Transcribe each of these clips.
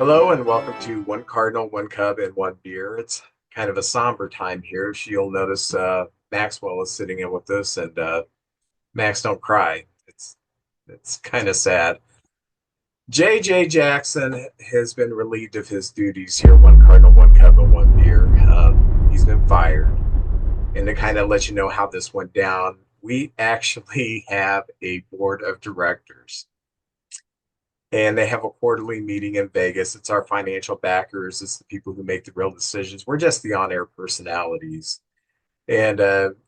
Hello and welcome to One Cardinal, One Cub, and One Beer. It's kind of a somber time here. You'll notice Maxwell is sitting in with us, and Max, don't cry. It's kind of sad. JJ Jackson has been relieved of his duties here, One Cardinal, One Cub, and One Beer. He's been fired. And to kind of let you know how this went down, we actually have a board of directors and they have a quarterly meeting in Vegas. It's our financial backers, it's the people who make the real decisions. We're just the on-air personalities. And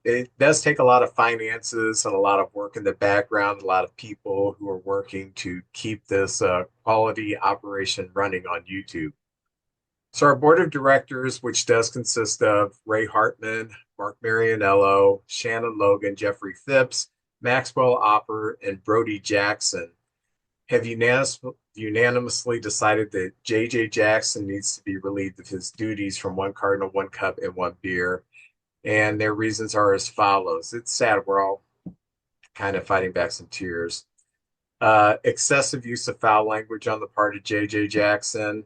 it does take a lot of finances and a lot of work in the background, a lot of people who are working to keep this quality operation running on YouTube. So our board of directors, which does consist of Ray Hartman, Mark Marianello, Shannon Logan, Jeffrey Phipps, Maxwell Opper, and Brody Jackson, have unanimously decided that JJ Jackson needs to be relieved of his duties from One Cardinal, One Cup, and One Beer. And their reasons are as follows. It's sad. We're all kind of fighting back some tears. Excessive use of foul language on the part of JJ Jackson,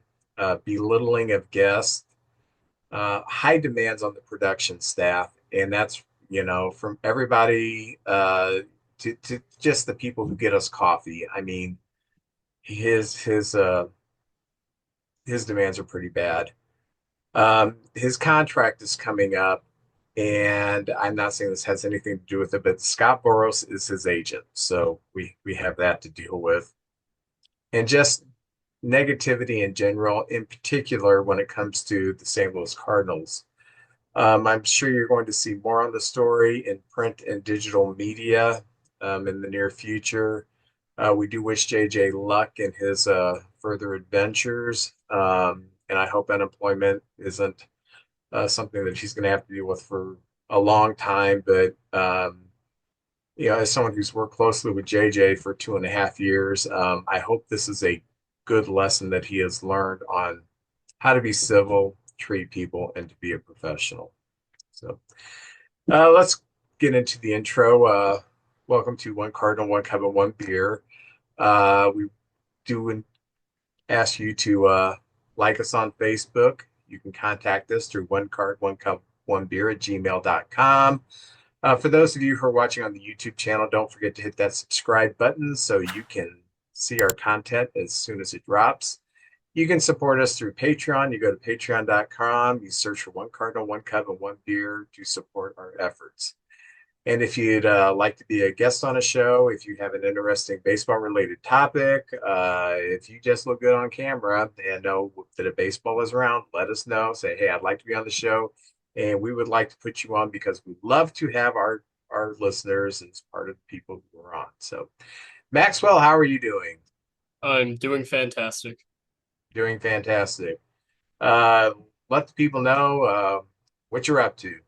belittling of guests, high demands on the production staff. And that's, from everybody to just the people who get us coffee. I mean, his his demands are pretty bad. His contract is coming up, and I'm not saying this has anything to do with it, but Scott Boros is his agent, so we have that to deal with, and just negativity in general, in particular when it comes to the St. Louis Cardinals. I'm sure you're going to see more on the story in print and digital media in the near future. We do wish JJ luck in his further adventures, and I hope unemployment isn't something that he's going to have to deal with for a long time. But as someone who's worked closely with JJ for 2.5 years, I hope this is a good lesson that he has learned on how to be civil, treat people, and to be a professional. So let's get into the intro. Welcome to One Cardinal, One Cup, and One Beer. We do ask you to like us on Facebook. You can contact us through one card, one cup, one beer at gmail.com. For those of you who are watching on the YouTube channel, don't forget to hit that subscribe button so you can see our content as soon as it drops. You can support us through Patreon. You go to patreon.com, you search for One Cardinal, One Cup, and One Beer to support our efforts. And if you'd like to be a guest on a show, if you have an interesting baseball related topic, if you just look good on camera and know that a baseball is around, let us know. Say, hey, I'd like to be on the show. And we would like to put you on because we love to have our listeners as part of the people who are on. So, Maxwell, how are you doing? I'm doing fantastic. Doing fantastic. Uh, Let the people know what you're up to.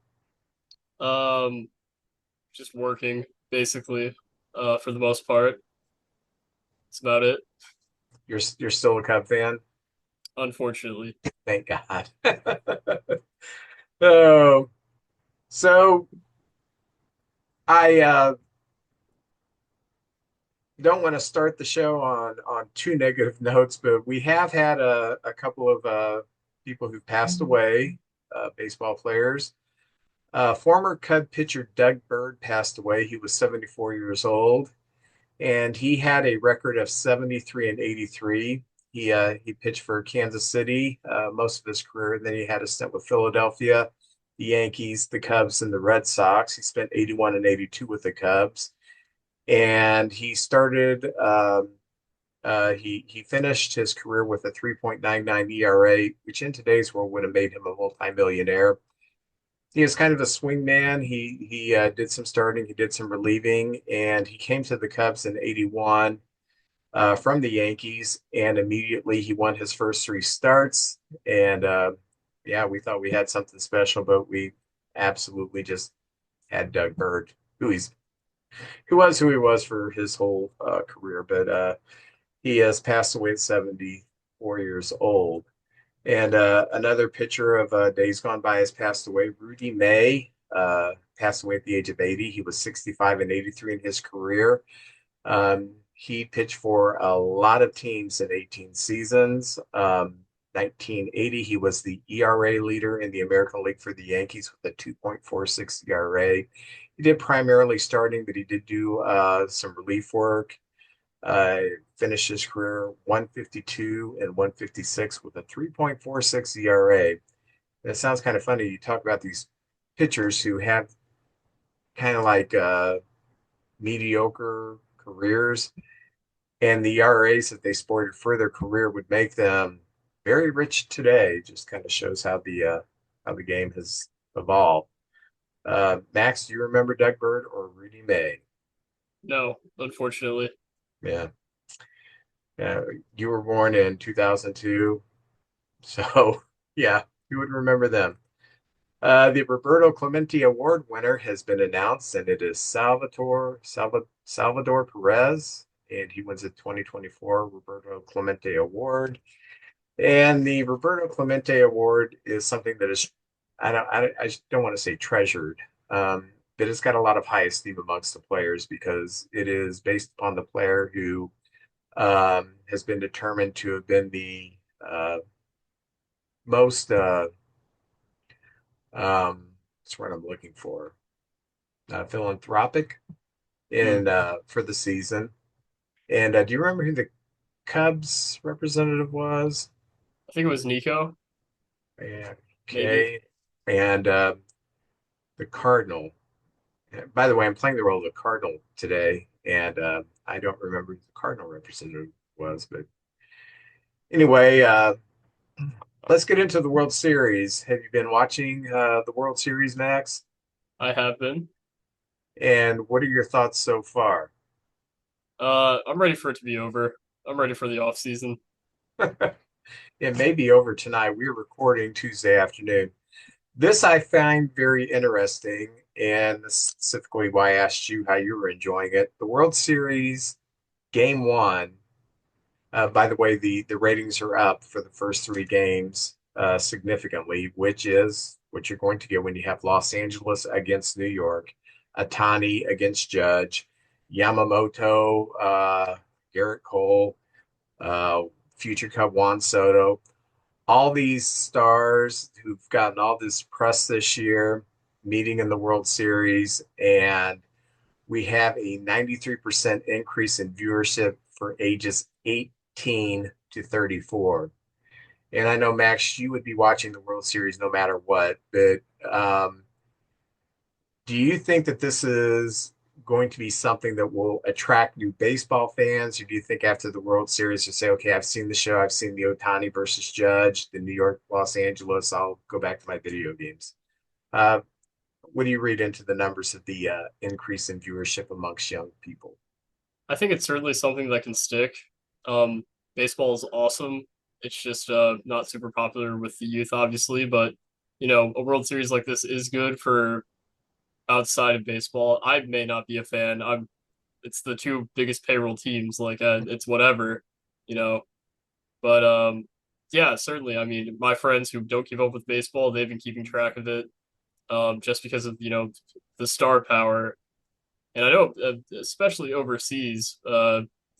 Um, just working basically, for the most part. That's about it, You're still a Cub fan? unfortunately. Thank God. Oh, so I don't want to start the show on two negative notes, but we have had a couple of people who've passed away, baseball players. Former Cub pitcher Doug Bird passed away. He was 74 years old, and he had a record of 73 and 83. He pitched for Kansas City most of his career, and then he had a stint with Philadelphia, the Yankees, the Cubs, and the Red Sox. He spent 81 and 82 with the Cubs, and he started. He finished his career with a 3.99 ERA, which in today's world would have made him a multimillionaire. He is kind of a swing man. He did some starting, he did some relieving, and he came to the Cubs in '81 from the Yankees, and immediately he won his first three starts. And yeah, we thought we had something special, but we absolutely just had Doug Bird, who he was for his whole career. But he has passed away at 74 years old. And another pitcher of days gone by has passed away. Rudy May passed away at the age of 80. He was 65 and 83 in his career. He pitched for a lot of teams in 18 seasons. 1980, he was the ERA leader in the American League for the Yankees with a 2.46 ERA. He did primarily starting, but he did do some relief work. Uh, Finished his career 152 and 156 with a 3.46 ERA. And it sounds kind of funny. You talk about these pitchers who have kind of like mediocre careers, and the ERAs that they sported for their career would make them very rich today. Just kind of shows how the game has evolved. Max, do you remember Doug Bird or Rudy May? No, unfortunately. Yeah, yeah. You were born in 2002, so yeah, you would remember them. The Roberto Clemente Award winner has been announced, and it is Salvador Perez, and he wins the 2024 Roberto Clemente Award. And the Roberto Clemente Award is something that is, I don't want to say treasured, but it's got a lot of high esteem amongst the players because it is based upon the player who has been determined to have been the most, that's what I'm looking for, philanthropic Hmm. in for the season. And do you remember who the Cubs representative was? I think it was Nico, Yeah, maybe. okay. And the Cardinal. By the way, I'm playing the role of the Cardinal today, and I don't remember who the Cardinal representative was. But anyway, let's get into the World Series. Have you been watching the World Series, Max? I have been. And what are your thoughts so far? I'm ready for it to be over. I'm ready for the off season. It may be over tonight. We're recording Tuesday afternoon. This I find very interesting, and specifically why I asked you how you were enjoying it. The World Series Game One. By the way, the ratings are up for the first three games significantly, which is what you're going to get when you have Los Angeles against New York, Atani against Judge, Yamamoto, Garrett Cole, uh, future Cub Juan Soto, all these stars who've gotten all this press this year, meeting in the World Series, and we have a 93% increase in viewership for ages 18 to 34. And I know, Max, you would be watching the World Series no matter what, but do you think that this is going to be something that will attract new baseball fans? Or do you think after the World Series, you say, okay, I've seen the show, I've seen the Otani versus Judge, the New York, Los Angeles, I'll go back to my video games? Uh, what do you read into the numbers of the increase in viewership amongst young people? I think it's certainly something that can stick. Um, Baseball is awesome. It's just not super popular with the youth, obviously, but a World Series like this is good for outside of baseball. I may not be a fan. It's the two biggest payroll teams, like it's whatever, you know. But yeah, certainly. I mean, my friends who don't keep up with baseball, they've been keeping track of it just because of, the star power. And I know, especially overseas,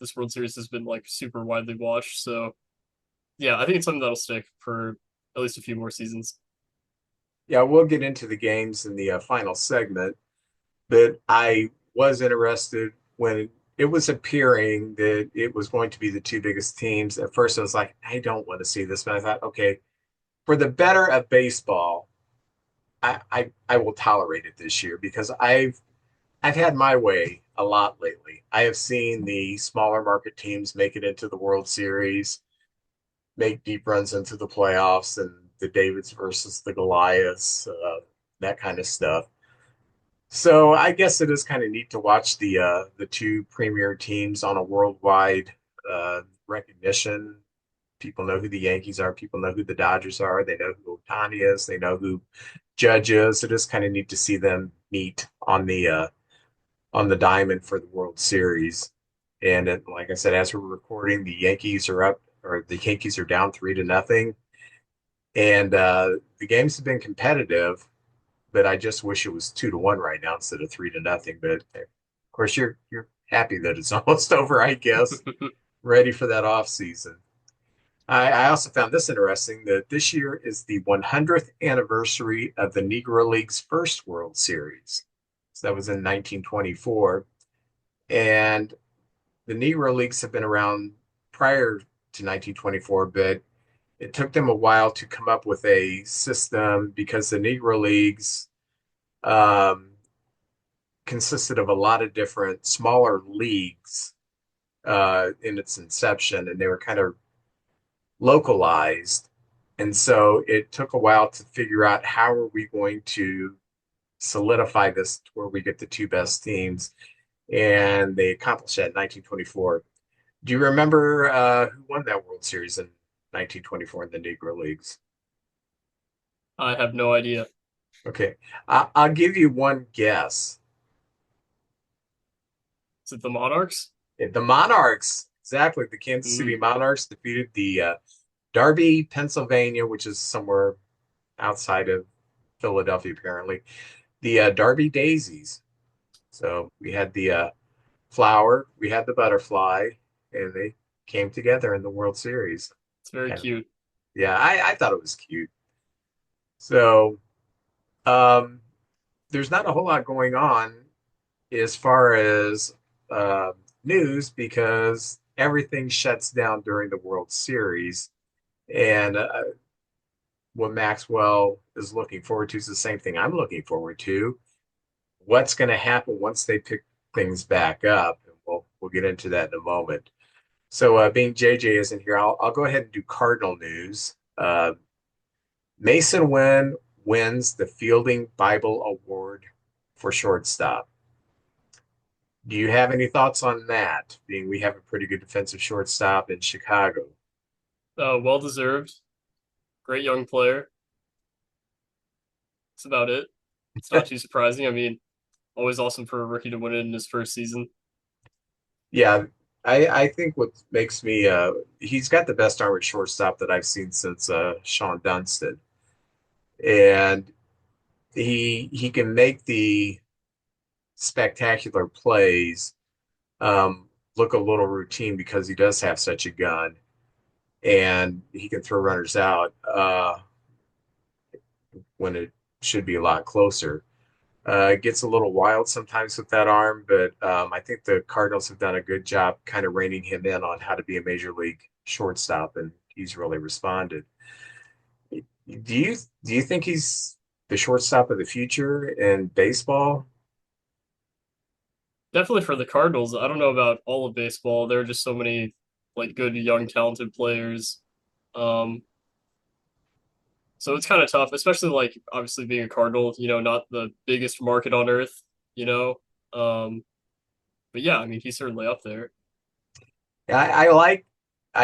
this World Series has been like super widely watched. So yeah, I think it's something that'll stick for at least a few more seasons. Yeah, we'll get into the games in the final segment, but I was interested when it was appearing that it was going to be the two biggest teams. At first, I was like, I don't want to see this, but I thought, okay, for the better of baseball, I will tolerate it this year because I've had my way a lot lately. I have seen the smaller market teams make it into the World Series, make deep runs into the playoffs, and the Davids versus the Goliaths, that kind of stuff. So I guess it is kind of neat to watch the two premier teams on a worldwide recognition. People know who the Yankees are. People know who the Dodgers are. They know who Otani is. They know who Judge is. It is kind of neat to see them meet on the diamond for the World Series. And it, like I said, as we're recording, the Yankees are up, or the Yankees are down 3-0. And the games have been competitive, but I just wish it was 2-1 right now instead of 3-0. But of course, you're happy that it's almost over, I guess, ready for that off season. I also found this interesting that this year is the 100th anniversary of the Negro League's first World Series. So that was in 1924. And the Negro Leagues have been around prior to 1924, but it took them a while to come up with a system because the Negro Leagues um, consisted of a lot of different smaller leagues in its inception, and they were kind of localized. And so it took a while to figure out how are we going to solidify this to where we get the two best teams. And they accomplished that in 1924. Do you remember who won that World Series in 1924 in the Negro Leagues? I have no idea. Okay, I'll give you one guess. Is it the Monarchs? The Monarchs, exactly. The Kansas City Mm, Monarchs defeated the Darby, Pennsylvania, which is somewhere outside of Philadelphia, apparently. The Darby Daisies. So we had the flower, we had the butterfly, and they came together in the World Series. it's very And cute. yeah, I thought it was cute. So um, there's not a whole lot going on as far as uh, news because everything shuts down during the World Series. And what Maxwell is looking forward to is the same thing I'm looking forward to. What's going to happen once they pick things back up? And we'll get into that in a moment. So, being JJ isn't here, I'll go ahead and do Cardinal news. Mason Wynn wins the Fielding Bible Award for shortstop. Do you have any thoughts on that? Being we have a pretty good defensive shortstop in Chicago. Well deserved. Great young player. That's about it. It's not too surprising. I mean, always awesome for a rookie to win it in his first season. Yeah, I think what makes me he's got the best arm at shortstop that I've seen since Sean Dunston. And he can make the spectacular plays look a little routine because he does have such a gun and he can throw runners out when it should be a lot closer. It gets a little wild sometimes with that arm, but I think the Cardinals have done a good job kind of reining him in on how to be a major league shortstop, and he's really responded. Do you do you think he's the shortstop of the future in baseball? Definitely for the Cardinals. I don't know about all of baseball. There are just so many like good young talented players. Um, so it's kind of tough, especially like obviously being a Cardinal, not the biggest market on earth, you know. Um, but yeah, I mean he's certainly up there. I like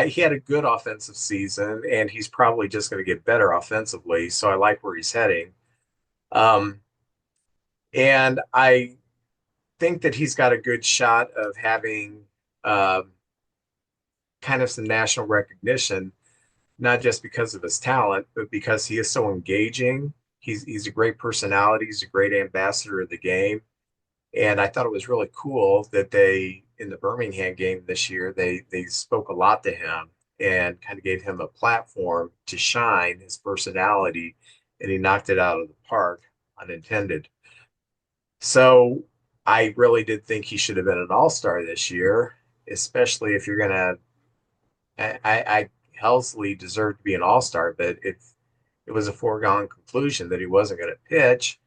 he had a good offensive season, and he's probably just going to get better offensively. So I like where he's heading. Um, and I think that he's got a good shot of having um, kind of some national recognition, not just because of his talent, but because he is so engaging. He's a great personality. He's a great ambassador of the game. And I thought it was really cool that they, in the Birmingham game this year, they spoke a lot to him and kind of gave him a platform to shine his personality, and he knocked it out of the park, unintended. So I really did think he should have been an all-star this year, especially if you're gonna. I Helsley deserved to be an all-star, but it was a foregone conclusion that he wasn't going to pitch.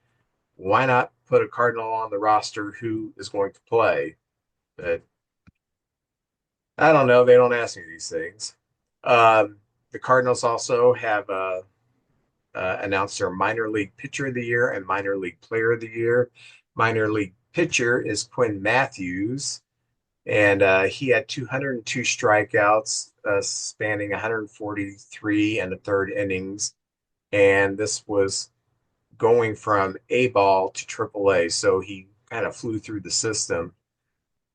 Why not put a Cardinal on the roster who is going to play? But I don't know. They don't ask me these things. The Cardinals also have announced their minor league pitcher of the year and minor league player of the year. Minor league pitcher is Quinn Matthews, and he had 202 strikeouts, spanning 143 and a third innings. And this was going from A ball to Triple A, so he kind of flew through the system.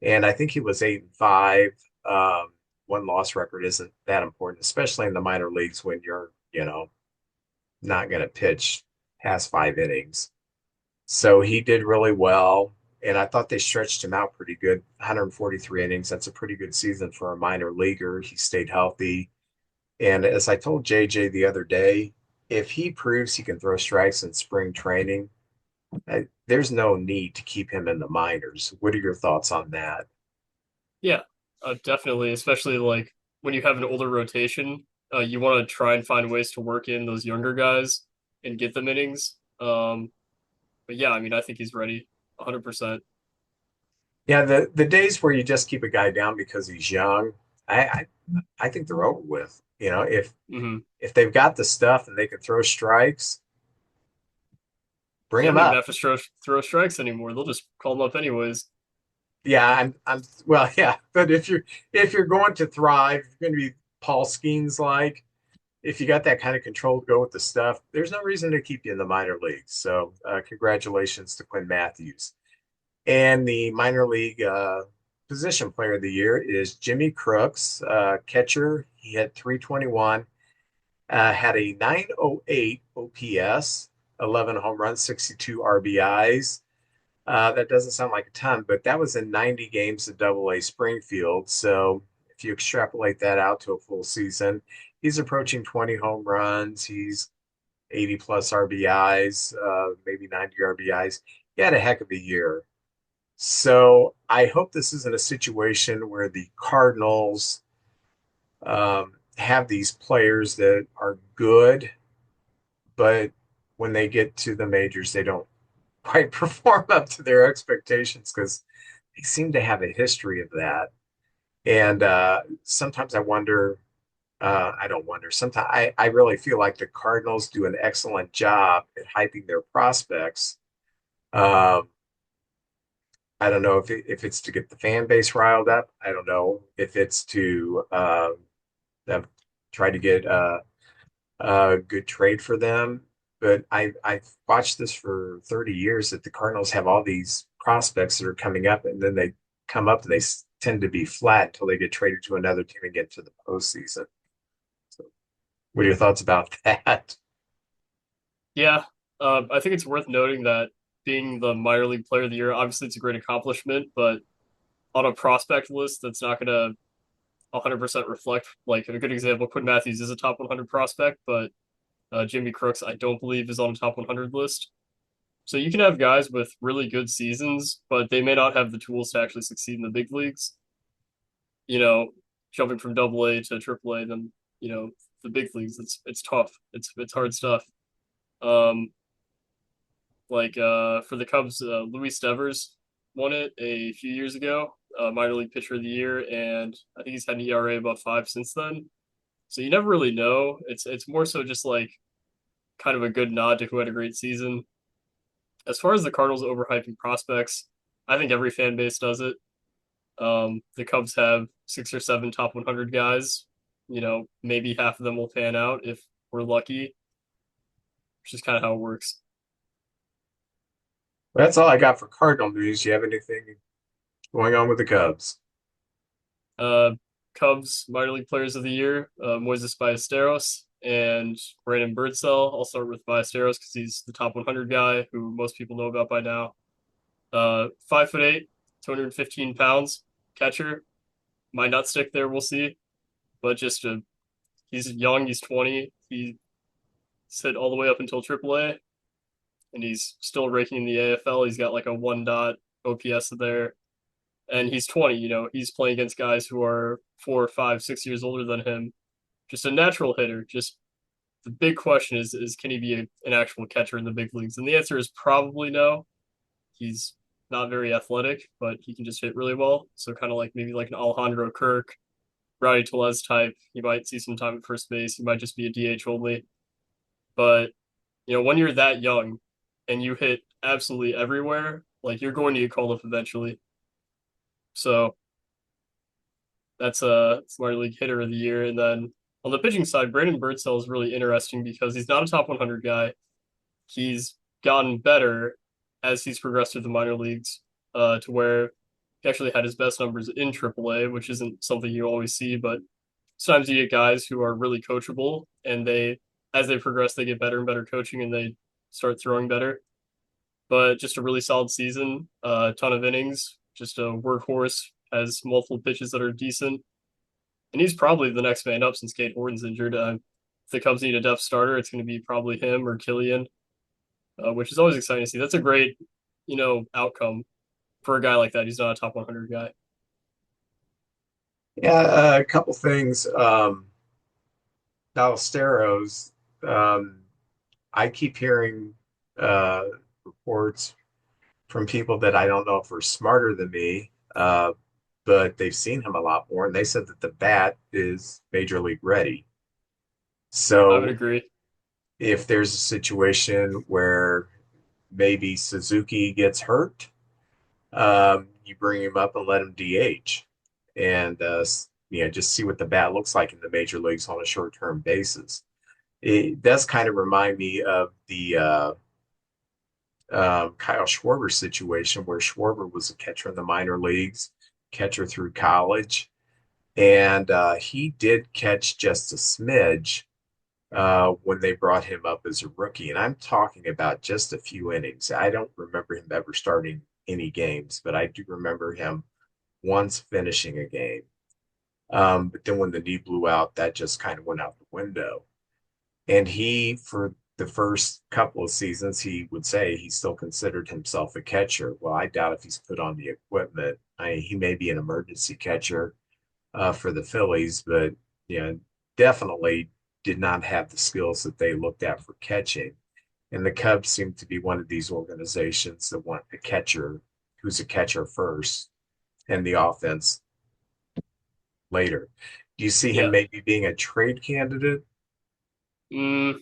And I think he was 8-5. Um, one loss record isn't that important, especially in the minor leagues when you're, not going to pitch past 5 innings. So he did really well. and I thought they stretched him out pretty good. 143 innings. That's a pretty good season for a minor leaguer. He stayed healthy. And as I told JJ the other day, if he proves he can throw strikes in spring training, there's no need to keep him in the minors. What are your thoughts on that? Yeah, definitely. Especially like when you have an older rotation, you want to try and find ways to work in those younger guys and get them innings. But yeah, I mean, I think he's ready, 100%. Yeah, the days where you just keep a guy down because he's young, I I, I think they're over with. Hmm. If they've got the stuff and they can throw strikes, bring You them don't even up. have to throw strikes anymore. They'll just call them up anyways. Yeah, I'm well, yeah, but if you're going to thrive, you're going to be Paul Skeens like. If you got that kind of control to go with the stuff, there's no reason to keep you in the minor leagues. So, congratulations to Quinn Matthews. And the minor league position player of the year is Jimmy Crooks, catcher. He had 321, had a 908 OPS, 11 home runs, 62 RBIs. That doesn't sound like a ton, but that was in 90 games at Double A Springfield. So if you extrapolate that out to a full season, he's approaching 20 home runs. He's 80 plus RBIs, maybe 90 RBIs. He had a heck of a year. So I hope this isn't a situation where the Cardinals have these players that are good, but when they get to the majors, they don't quite perform up to their expectations because they seem to have a history of that. And sometimes I wonder, I don't wonder, sometimes I really feel like the Cardinals do an excellent job at hyping their prospects. Um, I don't know if it's to get the fan base riled up. I don't know if it's to try to get a good trade for them. But I've watched this for 30 years that the Cardinals have all these prospects that are coming up, and then they come up and they tend to be flat until they get traded to another team and get to the postseason. So, what are your thoughts about that? Yeah, I think it's worth noting that being the minor league player of the year, obviously it's a great accomplishment, but on a prospect list, that's not going to 100% reflect. Like a good example, Quinn Matthews is a top 100 prospect, but Jimmy Crooks, I don't believe, is on a top 100 list. So you can have guys with really good seasons, but they may not have the tools to actually succeed in the big leagues. You know, jumping from Double A to Triple A, then the big leagues, it's tough. It's hard stuff. Um, for the Cubs, Luis Devers won it a few years ago, minor league pitcher of the year, and I think he's had an ERA above 5 since then. So you never really know. It's more so just like kind of a good nod to who had a great season. As far as the Cardinals overhyping prospects, I think every fan base does it. The Cubs have 6 or 7 top 100 guys. Maybe half of them will pan out if we're lucky, which is kind of how it works. That's all I got for Cardinal news. You have anything going on with the Cubs? Uh, Cubs minor league players of the year, Moises Ballesteros and Brandon Birdsell. I'll start with Ballesteros because he's the top 100 guy who most people know about by now. 5'8", 215 pounds, catcher. Might not stick there, we'll see. But he's young, he's 20. He's hit all the way up until AAA, and he's still raking in the AFL. He's got like a 1 OPS there. And he's 20, he's playing against guys who are 4, 5, 6 years older than him. Just a natural hitter. Just the big question is can he be an actual catcher in the big leagues? And the answer is probably no. He's not very athletic, but he can just hit really well. So kind of like maybe like an Alejandro Kirk, Rowdy Tellez type. You might see some time at first base. He might just be a DH only. But when you're that young and you hit absolutely everywhere, like you're going to get called up eventually. So that's a minor league hitter of the year. And then on the pitching side, Brandon Birdsell is really interesting because he's not a top 100 guy. He's gotten better as he's progressed through the minor leagues, to where he actually had his best numbers in AAA, which isn't something you always see. But sometimes you get guys who are really coachable, and as they progress, they get better and better coaching, and they start throwing better. but just a really solid season, a ton of innings, just a workhorse, has multiple pitches that are decent, and he's probably the next man up since Kate Horton's injured. If the Cubs need a depth starter, it's going to be probably him or Killian, which is always exciting to see. That's a great, outcome for a guy like that. He's not a top 100 guy. Yeah, a couple things. Ballesteros, um, I keep hearing uh, reports from people that I don't know if are smarter than me, but they've seen him a lot more, and they said that the bat is major league ready. I would So agree. if there's a situation where maybe Suzuki gets hurt, you bring him up and let him DH, and just see what the bat looks like in the major leagues on a short-term basis. It does kind of remind me of the Kyle Schwarber situation where Schwarber was a catcher in the minor leagues, catcher through college, and he did catch just a smidge when they brought him up as a rookie. And I'm talking about just a few innings. I don't remember him ever starting any games, but I do remember him once finishing a game. But then when the knee blew out, that just kind of went out the window. And he, for the first couple of seasons, he would say he still considered himself a catcher. Well, I doubt if he's put on the equipment. He may be an emergency catcher for the Phillies, but yeah, definitely did not have the skills that they looked at for catching. And the Cubs seem to be one of these organizations that want a catcher who's a catcher first and the offense later. Do you see him Yeah. maybe being a trade candidate? Mm,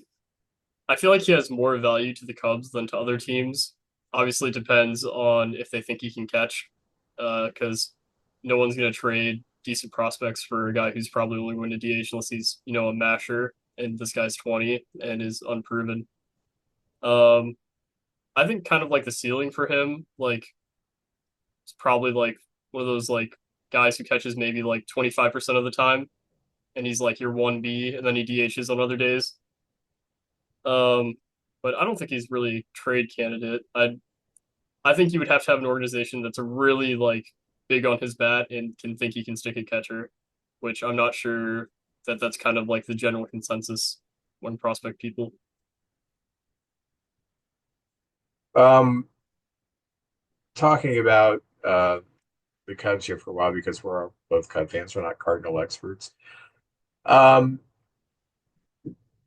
I feel like he has more value to the Cubs than to other teams. Obviously, it depends on if they think he can catch, because no one's going to trade decent prospects for a guy who's probably only going to DH unless he's, a masher, and this guy's 20 and is unproven. Um, I think kind of like the ceiling for him, like it's probably like one of those like guys who catches maybe like 25% of the time, and he's like your 1B, and then he DHs on other days. Um, but I don't think he's really trade candidate. I think you would have to have an organization that's really like big on his bat and can think he can stick a catcher, which I'm not sure that that's kind of like the general consensus when prospect people. Um, Talking about the Cubs here for a while because we're both Cub fans, we're not Cardinal experts. Um,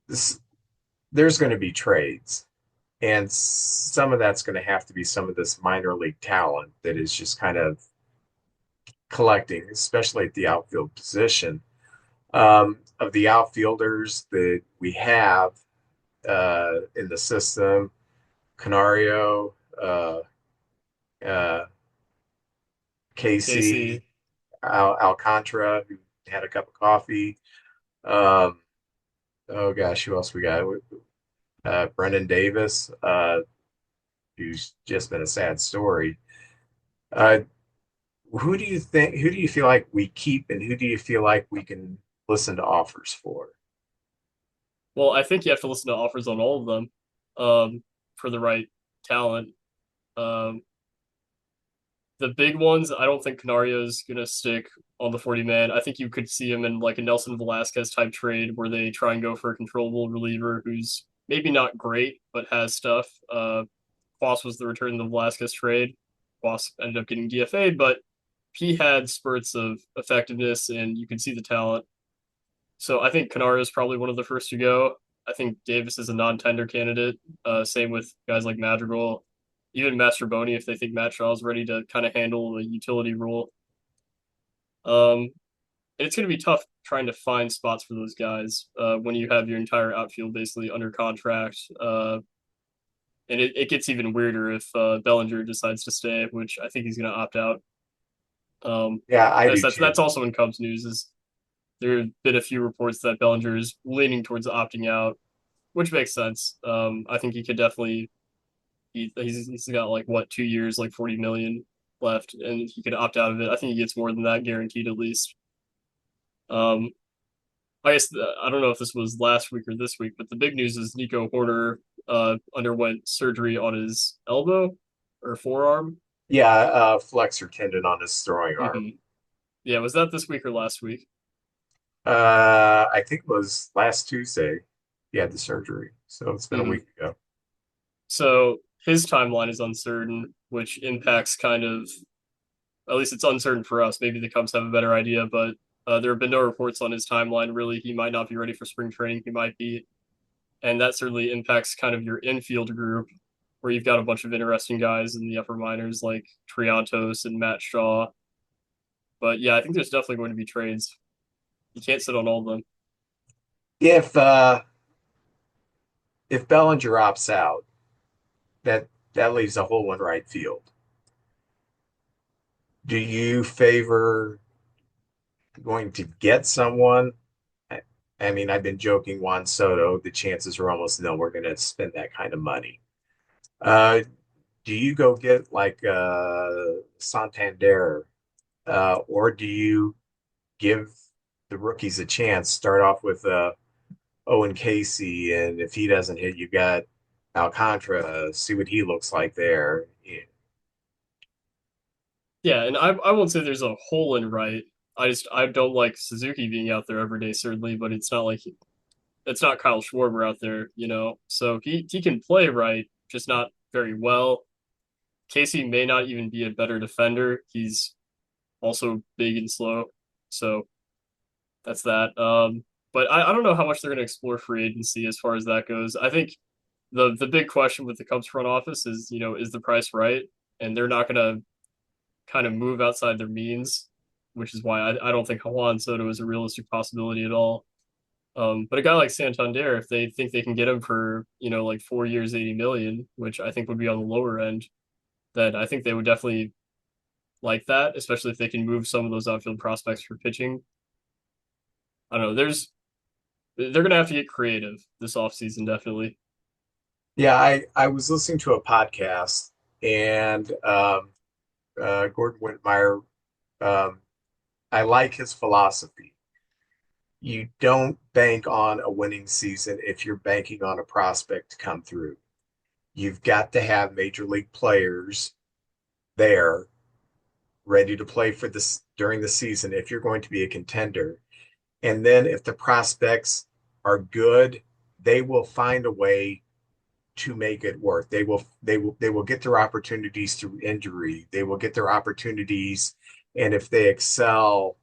this, there's going to be trades, and some of that's going to have to be some of this minor league talent that is just kind of collecting, especially at the outfield position. Of the outfielders that we have in the system, Canario, uh, Casey, Casey, Alcantara, who had a cup of coffee. Um, oh gosh, who else we got? Brendan Davis, who's just been a sad story. Uh, who do you think? Who do you feel like we keep, and who do you feel like we can listen to offers for? well, I think you have to listen to offers on all of them, for the right talent. Um, the big ones, I don't think Canario's gonna stick on the 40 man. I think you could see him in like a Nelson Velasquez type trade where they try and go for a controllable reliever who's maybe not great but has stuff. Quas was the return of the Velasquez trade. Quas ended up getting DFA'd, but he had spurts of effectiveness and you could see the talent. So I think Canario is probably one of the first to go. I think Davis is a non-tender candidate. Same with guys like Madrigal, even Mastroboni if they think Matt Shaw is ready to kind of handle the utility role. Um, it's going to be tough trying to find spots for those guys when you have your entire outfield basically under contract. And it gets even weirder if Bellinger decides to stay, which I think he's going to opt out. Yeah, I That's do that's too. that's also in Cubs news. Is there have been a few reports that Bellinger is leaning towards opting out, which makes sense. I think he could definitely. He's got like what 2 years, like 40 million left, and he could opt out of it. I think he gets more than that guaranteed at least. Um, I guess I don't know if this was last week or this week, but the big news is Nico Horner underwent surgery on his elbow or forearm. Yeah, flexor tendon on his throwing arm. Yeah, was that this week or last week? I think it was last Tuesday he had the surgery, so it's been a hmm week ago. So his timeline is uncertain, which impacts kind of, at least it's uncertain for us. Maybe the Cubs have a better idea, but there have been no reports on his timeline. Really, he might not be ready for spring training. He might be, and that certainly impacts kind of your infield group, where you've got a bunch of interesting guys in the upper minors like Triantos and Matt Shaw. But yeah, I think there's definitely going to be trades. You can't sit on all of them. If if Bellinger opts out, that leaves a hole in right field. Do you favor going to get someone? I, I mean, I've been joking Juan Soto. The chances are almost nil we're going to spend that kind of money. Uh, do you go get like Santander, or do you give the rookies a chance? Start off with Owen Casey, and if he doesn't hit, you got Alcantara. See what he looks like there. Yeah. Yeah, and I won't say there's a hole in right. I don't like Suzuki being out there every day, certainly, but it's not like it's not Kyle Schwarber out there, you know. So he can play right, just not very well. Casey may not even be a better defender. He's also big and slow. So that's that. But I don't know how much they're going to explore free agency as far as that goes. I think the big question with the Cubs front office is, you know, is the price right? And they're not going to kind of move outside their means, which is why I don't think Juan Soto is a realistic possibility at all. But a guy like Santander, if they think they can get him for, you know, like 4 years, 80 million, which I think would be on the lower end, then I think they would definitely like that, especially if they can move some of those outfield prospects for pitching. I don't know. They're gonna have to get creative this offseason, definitely. Yeah, I was listening to a podcast, and Gordon Whitmire, um, I like his philosophy. You don't bank on a winning season if you're banking on a prospect to come through. You've got to have major league players there ready to play for this during the season if you're going to be a contender. And then if the prospects are good, they will find a way to make it work. They will get their opportunities through injury. They will get their opportunities, and if they excel,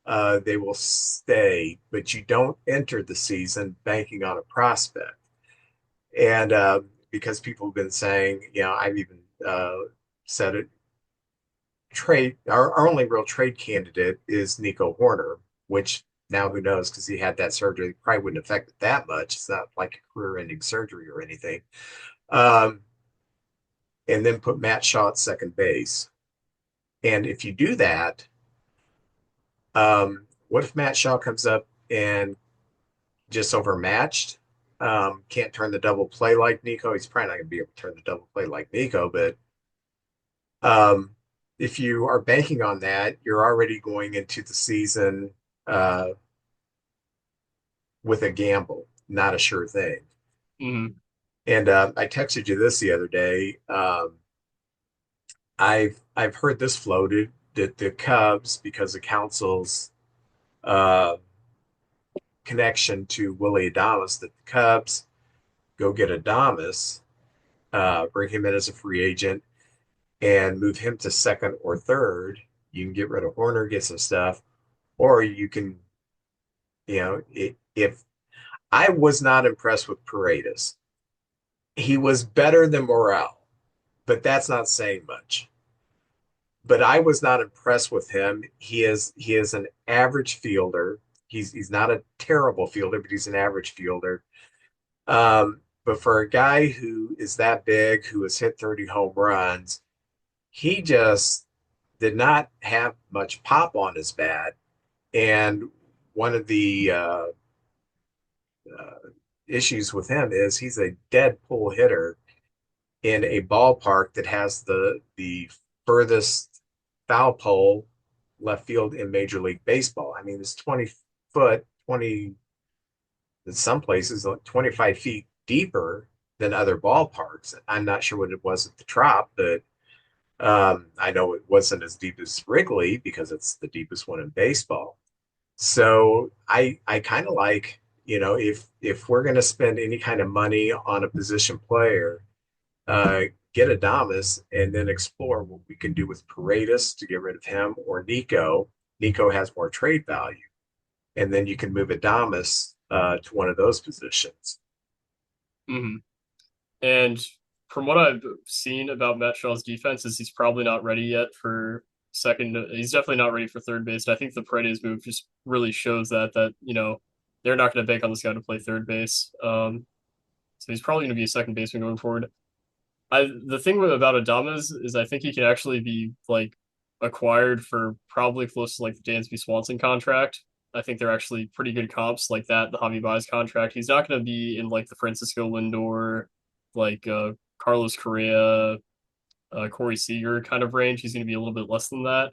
they will stay. But you don't enter the season banking on a prospect. And because people have been saying, I've even said it. Our only real trade candidate is Nico Horner, which now who knows because he had that surgery probably wouldn't affect it that much. It's not like a career-ending surgery or anything. Um, and then put Matt Shaw at second base. And if you do that, what if Matt Shaw comes up and just overmatched? Can't turn the double play like Nico. He's probably not going to be able to turn the double play like Nico, but um, if you are banking on that, you're already going into the season uh, with a gamble, not a sure thing. Mm-hmm. And I texted you this the other day. I've heard this floated that the Cubs, because of Council's uh, connection to Willie Adames, that the Cubs go get Adames, bring him in as a free agent, and move him to second or third. You can get rid of Horner, get some stuff, or you can, if I was not impressed with Paredes, he was better than Morale, but that's not saying much. But I was not impressed with him. He is an average fielder. He's not a terrible fielder, but he's an average fielder. But for a guy who is that big, who has hit 30 home runs, he just did not have much pop on his bat. And one of the uh, issues with him is he's a dead pull hitter in a ballpark that has the furthest foul pole left field in Major League Baseball. I mean, it's 20 foot, 20. in some places like 25 feet deeper than other ballparks. I'm not sure what it was at the Trop, but I know it wasn't as deep as Wrigley because it's the deepest one in baseball. So I kind of like, if we're going to spend any kind of money on a position player, get Adamas and then explore what we can do with Paredes to get rid of him or Nico. Nico has more trade value, and then you can move Adamas to one of those positions. Hmm. And from what I've seen about Matt Shaw's defense, is he's probably not ready yet for second. He's definitely not ready for third base. And I think the Paredes move just really shows that they're not going to bank on this guy to play third base. So he's probably going to be a second baseman going forward. The thing about Adamas is I think he can actually be like acquired for probably close to like the Dansby Swanson contract. I think they're actually pretty good comps like that. The Javi Baez contract. He's not going to be in like the Francisco Lindor, like Carlos Correa, Corey Seager kind of range. He's going to be a little bit less than that.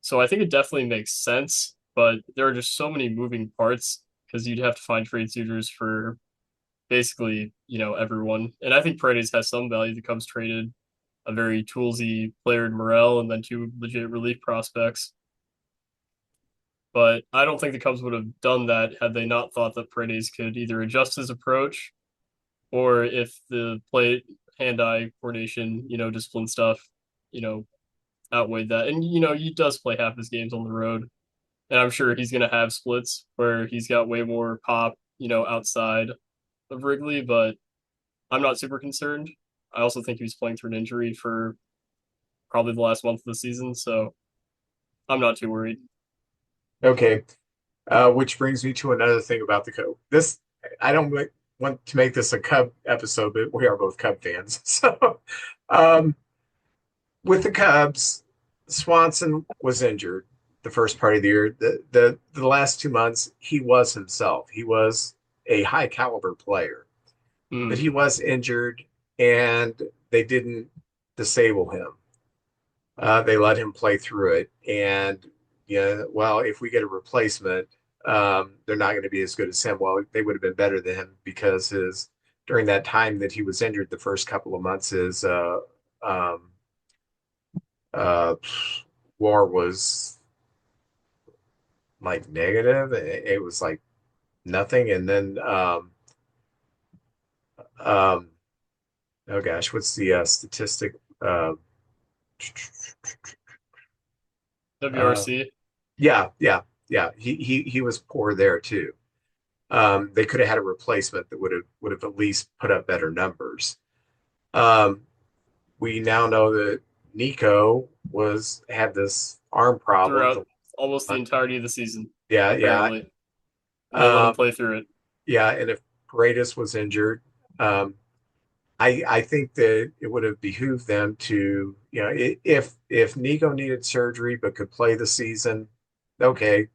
So I think it definitely makes sense, but there are just so many moving parts because you'd have to find trade suitors for basically, everyone. And I think Paredes has some value. The Cubs traded a very toolsy player in Morel and then two legit relief prospects. But I don't think the Cubs would have done that had they not thought that Paredes could either adjust his approach or if the play hand-eye coordination, discipline stuff, you know, outweighed that. And he does play half his games on the road. And I'm sure he's gonna have splits where he's got way more pop, outside of Wrigley, but I'm not super concerned. I also think he was playing through an injury for probably the last month of the season, so I'm not too worried. Okay, which brings me to another thing about the Cub. I don't want to make this a Cub episode, but we are both Cub fans. So, um, with the Cubs, Swanson was injured the first part of the year. The last 2 months, he was himself. He was a high caliber player, but Mm, he was injured, and they didn't disable him. They let him play through it, and yeah, well, if we get a replacement, they're not going to be as good as him. Well, they would have been better than him because his during that time that he was injured, the first couple of months, his um, uh, WAR was like negative. It was like nothing, and then um, oh gosh, what's the statistic? Uh, WRC. yeah. He was poor there too. They could have had a replacement that would have at least put up better numbers. Um, we now know that Nico was had this arm problem. Throughout almost the entirety of the season, Yeah. apparently. And they let him Um, play through it. yeah, and if Paredes was injured, I think that it would have behooved them to, if Nico needed surgery but could play the season, okay.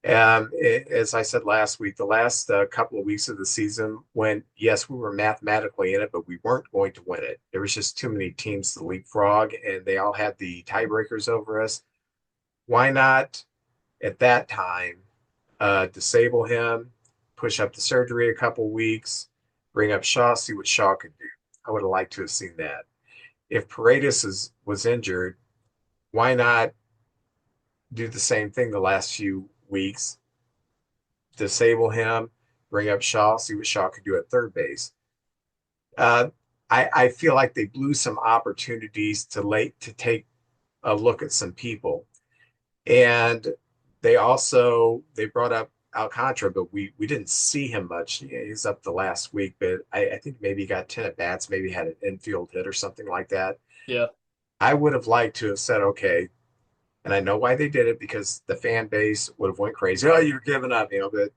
As I said last week, the last couple of weeks of the season, when yes, we were mathematically in it, but we weren't going to win it. There was just too many teams to leapfrog, and they all had the tiebreakers over us. Why not at that time disable him, push up the surgery a couple weeks, bring up Shaw, see what Shaw could do. I would have liked to have seen that. If was injured, why not do the same thing the last few weeks? Disable him, bring up Shaw, see what Shaw could do at third base. Uh, I feel like they blew some opportunities to take a look at some people, and they brought up Alcantara, but we didn't see him much. Yeah, he's up the last week, but I think maybe he got 10 at bats, maybe had an infield hit or something like that. Yeah. I would have liked to have said, okay, and I know why they did it because the fan base would have went crazy. Oh, you're giving up, but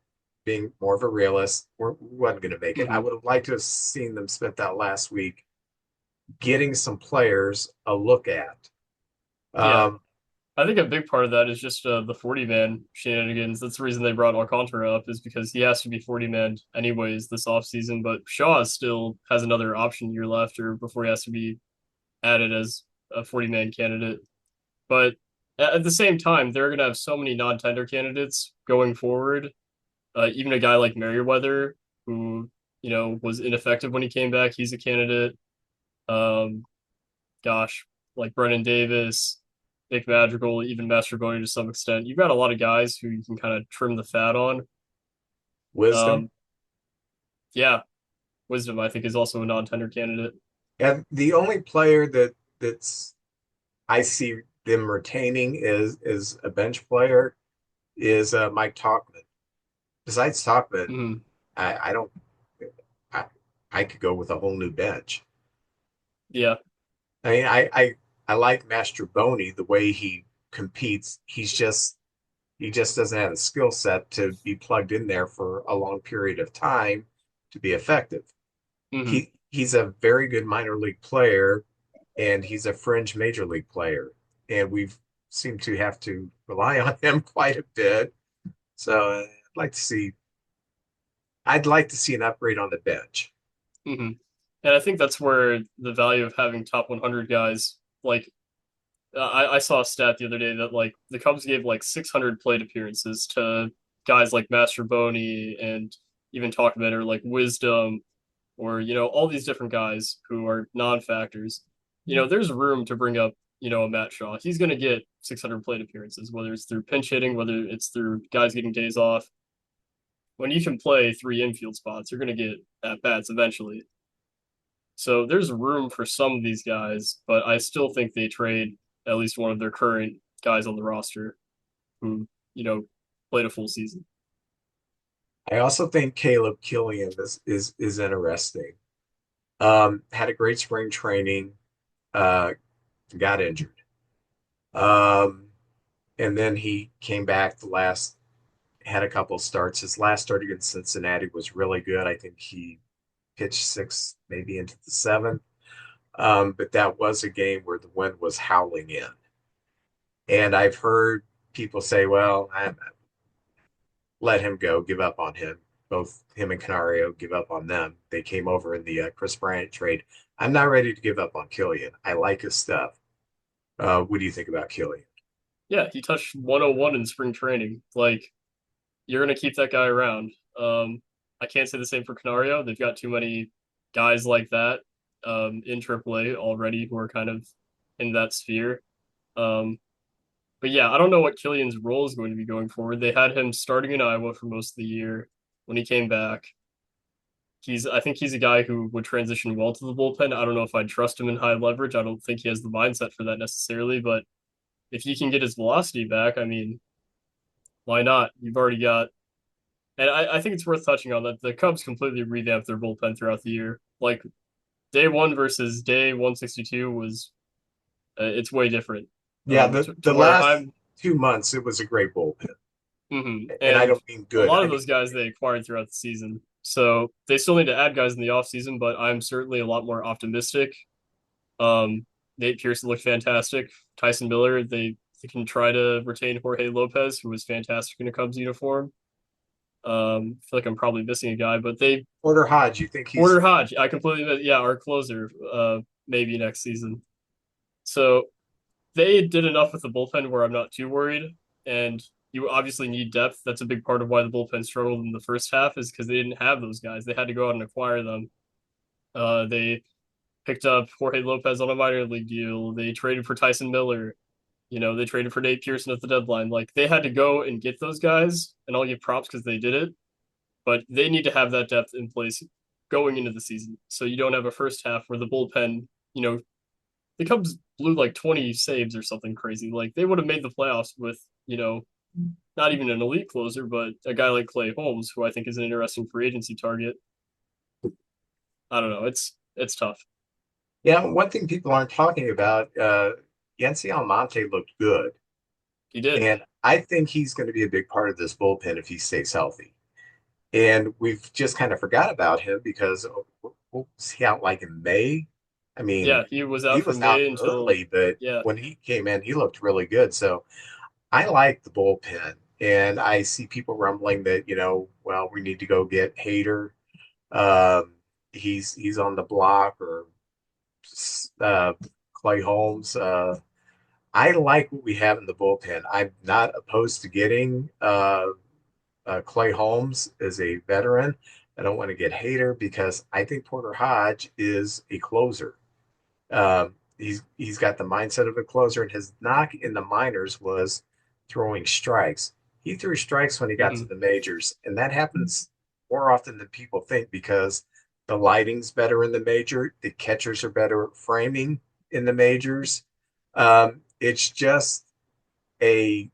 being more of a realist, we wasn't going to make it. I Hmm. would have liked to have seen them spent that last week getting some players a look at. Yeah. Um, I think a big part of that is just the 40 man shenanigans. That's the reason they brought Alcantara up, is because he has to be 40 man anyways this offseason. But Shaw still has another option year left or before he has to be added as a 40 man candidate. But at the same time, they're going to have so many non tender candidates going forward Even a guy like Merriweather, who was ineffective when he came back, he's a candidate. Um, gosh, like Brennan Davis, Nick Madrigal, even Mastroboni to some extent. You've got a lot of guys who you can kind of trim the fat on. Wisdom. Um, yeah, Wisdom, I think, is also a non-tender candidate. And the only player that's I see them retaining is a bench player is Mike Talkman. Besides Talkman, Mhm. I don't I, I could go with a whole new bench. Yeah. I mean, I like Mastroboni the way he competes. He just doesn't have the skill set to be plugged in there for a long period of time to be effective. Hmm. He's a very good minor league player, and he's a fringe major league player, and we've seemed to have to rely on him quite a bit. So I'd like to see an upgrade on the bench. Hmm. And I think that's where the value of having top 100 guys, like I saw a stat the other day that like the Cubs gave like 600 plate appearances to guys like Mastroboni and even Talkman or like Wisdom or all these different guys who are non-factors. There's room to bring up a Matt Shaw. He's going to get 600 plate appearances, whether it's through pinch hitting, whether it's through guys getting days off. When you can play three infield spots, you're going to get at bats eventually. So there's room for some of these guys, but I still think they trade at least one of their current guys on the roster who, you know, played a full season. I also think Caleb Killian is interesting. Had a great spring training, uh, got injured. Um, and then he came back had a couple of starts. His last start against Cincinnati was really good. I think he pitched six, maybe into the seventh. But that was a game where the wind was howling in. And I've heard people say, well, I let him go, give up on him. Both him and Canario give up on them. They came over in the Chris Bryant trade. I'm not ready to give up on Killian. I like his stuff. What do you think about Killian? Yeah, he touched 101 in spring training. Like, you're going to keep that guy around. I can't say the same for Canario. They've got too many guys like that in AAA already who are kind of in that sphere. Um, but yeah, I don't know what Killian's role is going to be going forward. They had him starting in Iowa for most of the year. When he came back, I think he's a guy who would transition well to the bullpen. I don't know if I'd trust him in high leverage. I don't think he has the mindset for that necessarily, but if he can get his velocity back, I mean, why not? You've already got, and I think it's worth touching on that the Cubs completely revamped their bullpen throughout the year. Like day one versus day 162 was, it's way different. Yeah, To the where last I'm, 2 months it was a great bullpen, and I and don't mean a good. lot I of mean those guys they acquired throughout the season. So they still need to add guys in the offseason, but I'm certainly a lot more optimistic. Nate Pearson looked fantastic. Tyson Miller, they can try to retain Jorge Lopez, who was fantastic in a Cubs uniform. I feel like I'm probably missing a guy, but they Porter Hodge. You think Porter he's Hodge. I completely yeah, our closer. Maybe next season. So they did enough with the bullpen where I'm not too worried. And you obviously need depth. That's a big part of why the bullpen struggled in the first half is because they didn't have those guys. They had to go out and acquire them. They picked up Jorge Lopez on a minor league deal. They traded for Tyson Miller. They traded for Nate Pearson at the deadline. Like they had to go and get those guys, and I'll give props because they did it. But they need to have that depth in place going into the season, so you don't have a first half where the bullpen, the Cubs blew like 20 saves or something crazy. Like they would have made the playoffs with, not even an elite closer, but a guy like Clay Holmes, who I think is an interesting free agency target. I don't know. It's tough. yeah. One thing people aren't talking about, Yency Almonte looked good, He did. and I think he's going to be a big part of this bullpen if he stays healthy. And we've just kind of forgot about him because what was he out like in May? I mean, Yeah, he was he out was from out May until early, but yeah. when he came in, he looked really good. So I like the bullpen, and I see people rumbling that, well, we need to go get Hader. Um, he's on the block, or uh, Clay Holmes. I like what we have in the bullpen. I'm not opposed to getting. Clay Holmes is a veteran. I don't want to get hater because I think Porter Hodge is a closer. He's got the mindset of a closer, and his knock in the minors was throwing strikes. He threw strikes when he got to Hmm. the majors, and that happens more often than people think because the lighting's better in the major, the catchers are better at framing in the majors. It's just a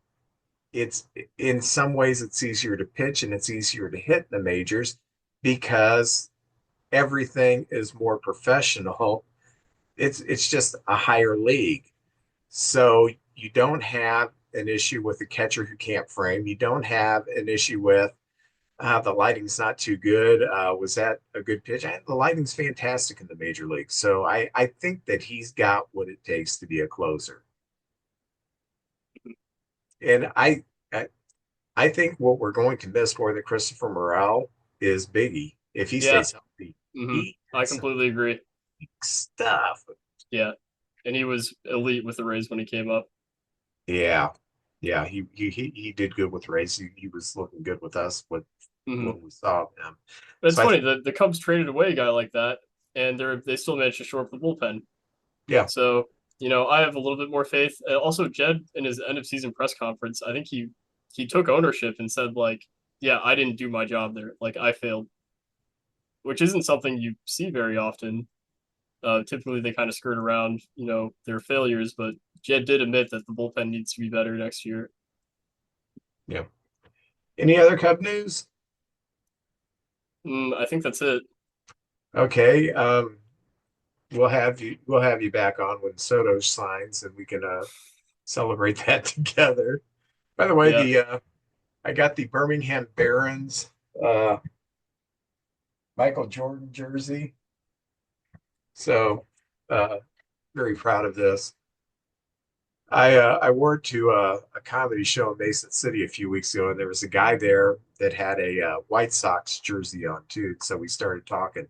it's in some ways it's easier to pitch and it's easier to hit in the majors because everything is more professional. It's just a higher league. So you don't have an issue with a catcher who can't frame. You don't have an issue with the lighting's not too good. Was that a good pitch? The lighting's fantastic in the major leagues. So I think that he's got what it takes to be a closer. And I I think what we're going to miss more than Christopher Morel is Biggie. If he Yeah. stays healthy, Hmm. he I had some completely agree. stuff. Yeah. And he was elite with the Rays when he came up. Yeah. Yeah, he did good with Rays. He was looking good with us with Hmm. when we saw him. But it's So I funny, think, the Cubs traded away a guy like that, and they still managed to shore up the bullpen. yeah, So, I have a little bit more faith. Also, Jed in his end of season press conference, I think he took ownership and said like, "Yeah, I didn't do my job there. Like I failed," which isn't something you see very often. Typically, they kind of skirt around, their failures. But Jed did admit that the bullpen needs to be better next year. yeah. Any other Cub news? I think that's it. Okay. We'll have you back on when Soto signs and we can celebrate that together. By the way, Yeah, the I got the Birmingham Barons uh Michael Jordan jersey. So uh very proud of this. I wore it to a comedy show in Mason City a few weeks ago, and there was a guy there that had a White Sox jersey on too. So we started talking.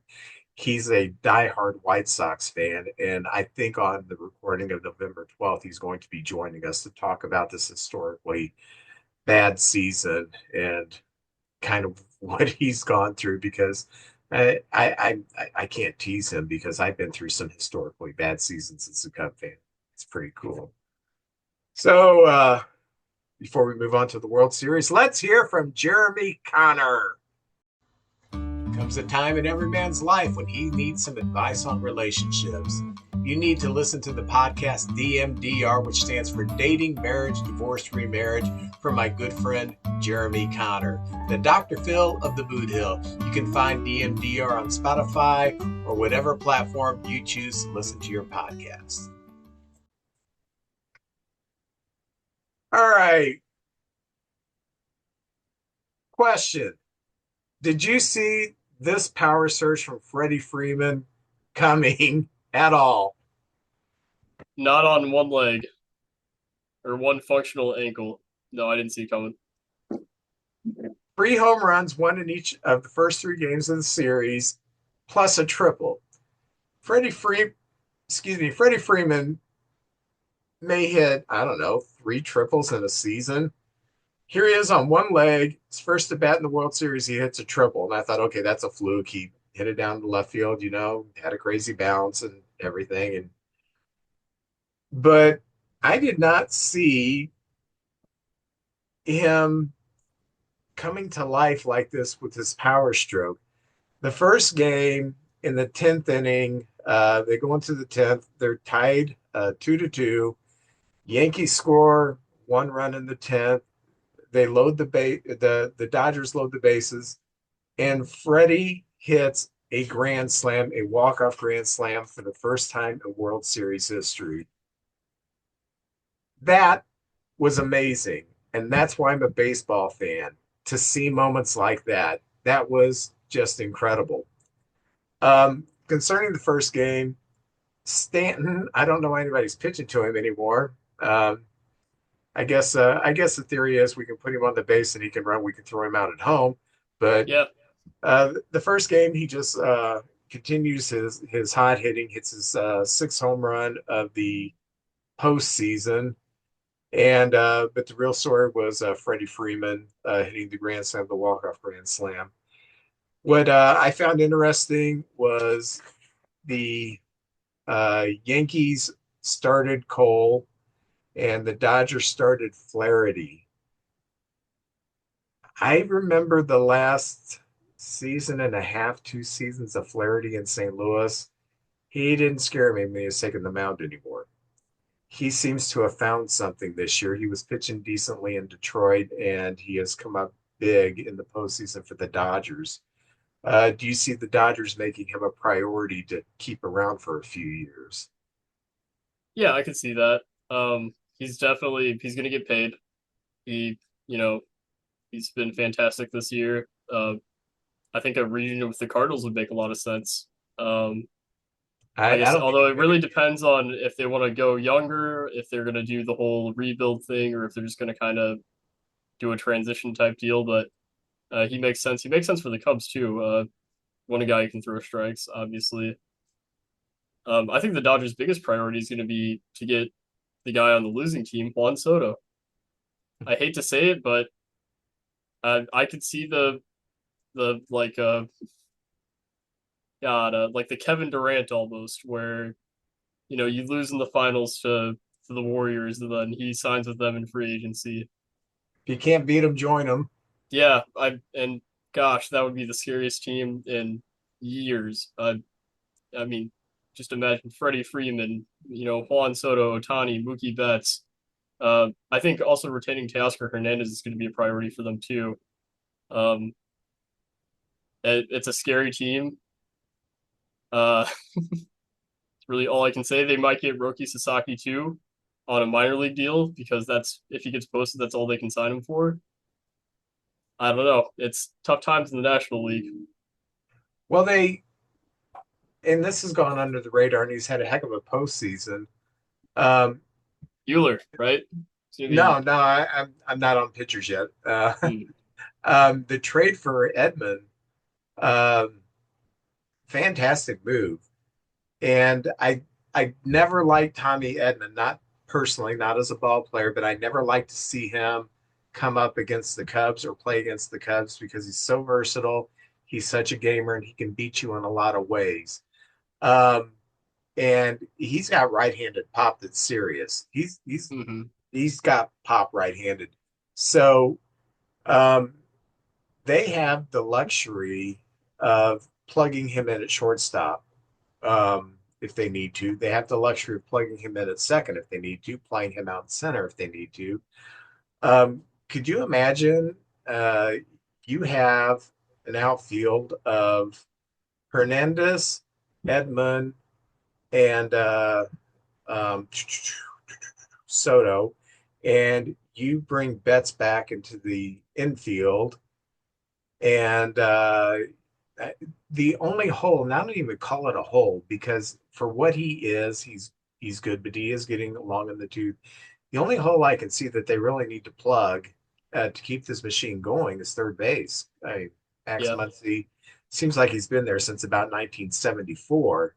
He's a diehard White Sox fan, and I think on the recording of November 12th, he's going to be joining us to talk about this historically bad season and kind of what he's gone through because I can't tease him because I've been through some historically bad seasons as a Cub fan. It's pretty cool. So before we move on to the World Series, let's hear from Jeremy Connor. Comes a time in every man's life when he needs some advice on relationships. You need to listen to the podcast DMDR, which stands for Dating, Marriage, Divorce, Remarriage, from my good friend Jeremy Connor, the Dr. Phil of the Boot Hill. You can find DMDR on Spotify or whatever platform you choose to listen to your podcast. All right, question. Did you see this power surge from Freddie Freeman coming at all? not on one leg or one functional ankle. No, I didn't see it coming. Three home runs, one in each of the first three games of the series, plus a triple. Freddie Free, Freddie Freeman may hit, I don't know, three triples in a season. Here he is on one leg. His first at bat in the World Series, he hits a triple. And I thought, okay, that's a fluke. He hit it down the left field, had a crazy bounce and everything. But I did not see him coming to life like this with his power stroke. The first game in the 10th inning, they go into the 10th. They're tied 2-2. Yankees score one run in the 10th. They load the Dodgers load the bases, and Freddie hits a grand slam, a walk-off grand slam for the first time in World Series history. That was amazing. And that's why I'm a baseball fan, to see moments like that. That was just incredible. Concerning the first game, Stanton, I don't know why anybody's pitching to him anymore. I guess the theory is we can put him on the base and he can run. We can throw him out at home. But Yeah, the first game, he just continues his hot hitting, hits his sixth home run of the postseason. And but the real story was Freddie Freeman hitting the grand slam, the walk-off grand slam. What I found interesting was the Yankees started Cole and the Dodgers started Flaherty. I remember the last season and a half, 2 seasons of Flaherty in St. Louis. He didn't scare me when he was taking the mound anymore. He seems to have found something this year. He was pitching decently in Detroit, and he has come up big in the postseason for the Dodgers. Do you see the Dodgers making him a priority to keep around for a few years? Yeah, I can see that. He's gonna get paid. He, you know, he's been fantastic this year. I think a reunion with the Cardinals would make a lot of sense. Um, I I guess don't think although he's it going to really get paid. depends on if they want to go younger, if they're gonna do the whole rebuild thing, or if they're just gonna kind of do a transition type deal. But he makes sense. He makes sense for the Cubs too. One a guy who can throw strikes, obviously. I think the Dodgers' biggest priority is going to be to get the guy on the losing team, Juan Soto. I hate to say it, but I could see the like the Kevin Durant almost, where you lose in the finals to the Warriors, and then he signs with them in free agency. If you can't beat him, join him. Yeah, and gosh, that would be the scariest team in years. I mean, just imagine Freddie Freeman, Juan Soto, Otani, Mookie Betts. I think also retaining Teoscar Hernandez is going to be a priority for them too. Um, it's a scary team. It's really all I can say. They might get Roki Sasaki too on a minor league deal because that's if he gets posted, that's all they can sign him for. I don't know. It's tough times in the National League. Well, and this has gone under the radar, and he's had a heck of a postseason. Um, Euler, right? It's gonna be. no, I'm not on pitchers yet. Hmm. The trade for Edmund, um, fantastic move. And I never liked Tommy Edman, not personally, not as a ball player, but I never liked to see him come up against the Cubs or play against the Cubs because he's so versatile. He's such a gamer and he can beat you in a lot of ways. Um, and he's got right-handed pop that's serious. Hmm. He's got pop right-handed. So um, they have the luxury of plugging him in at shortstop if they need to. They have the luxury of plugging him in at second if they need to, playing him out in center if they need to. Could you imagine uh, you have an outfield of Hernandez, Edmund, and um, Soto, and you bring Betts back into the infield, and the only hole, and I don't even call it a hole because for what he is, he's good, but he is getting long in the tooth. The only hole I can see that they really need to plug to keep this machine going is third base. Max Yeah. Muncy seems like he's been there since about 1974,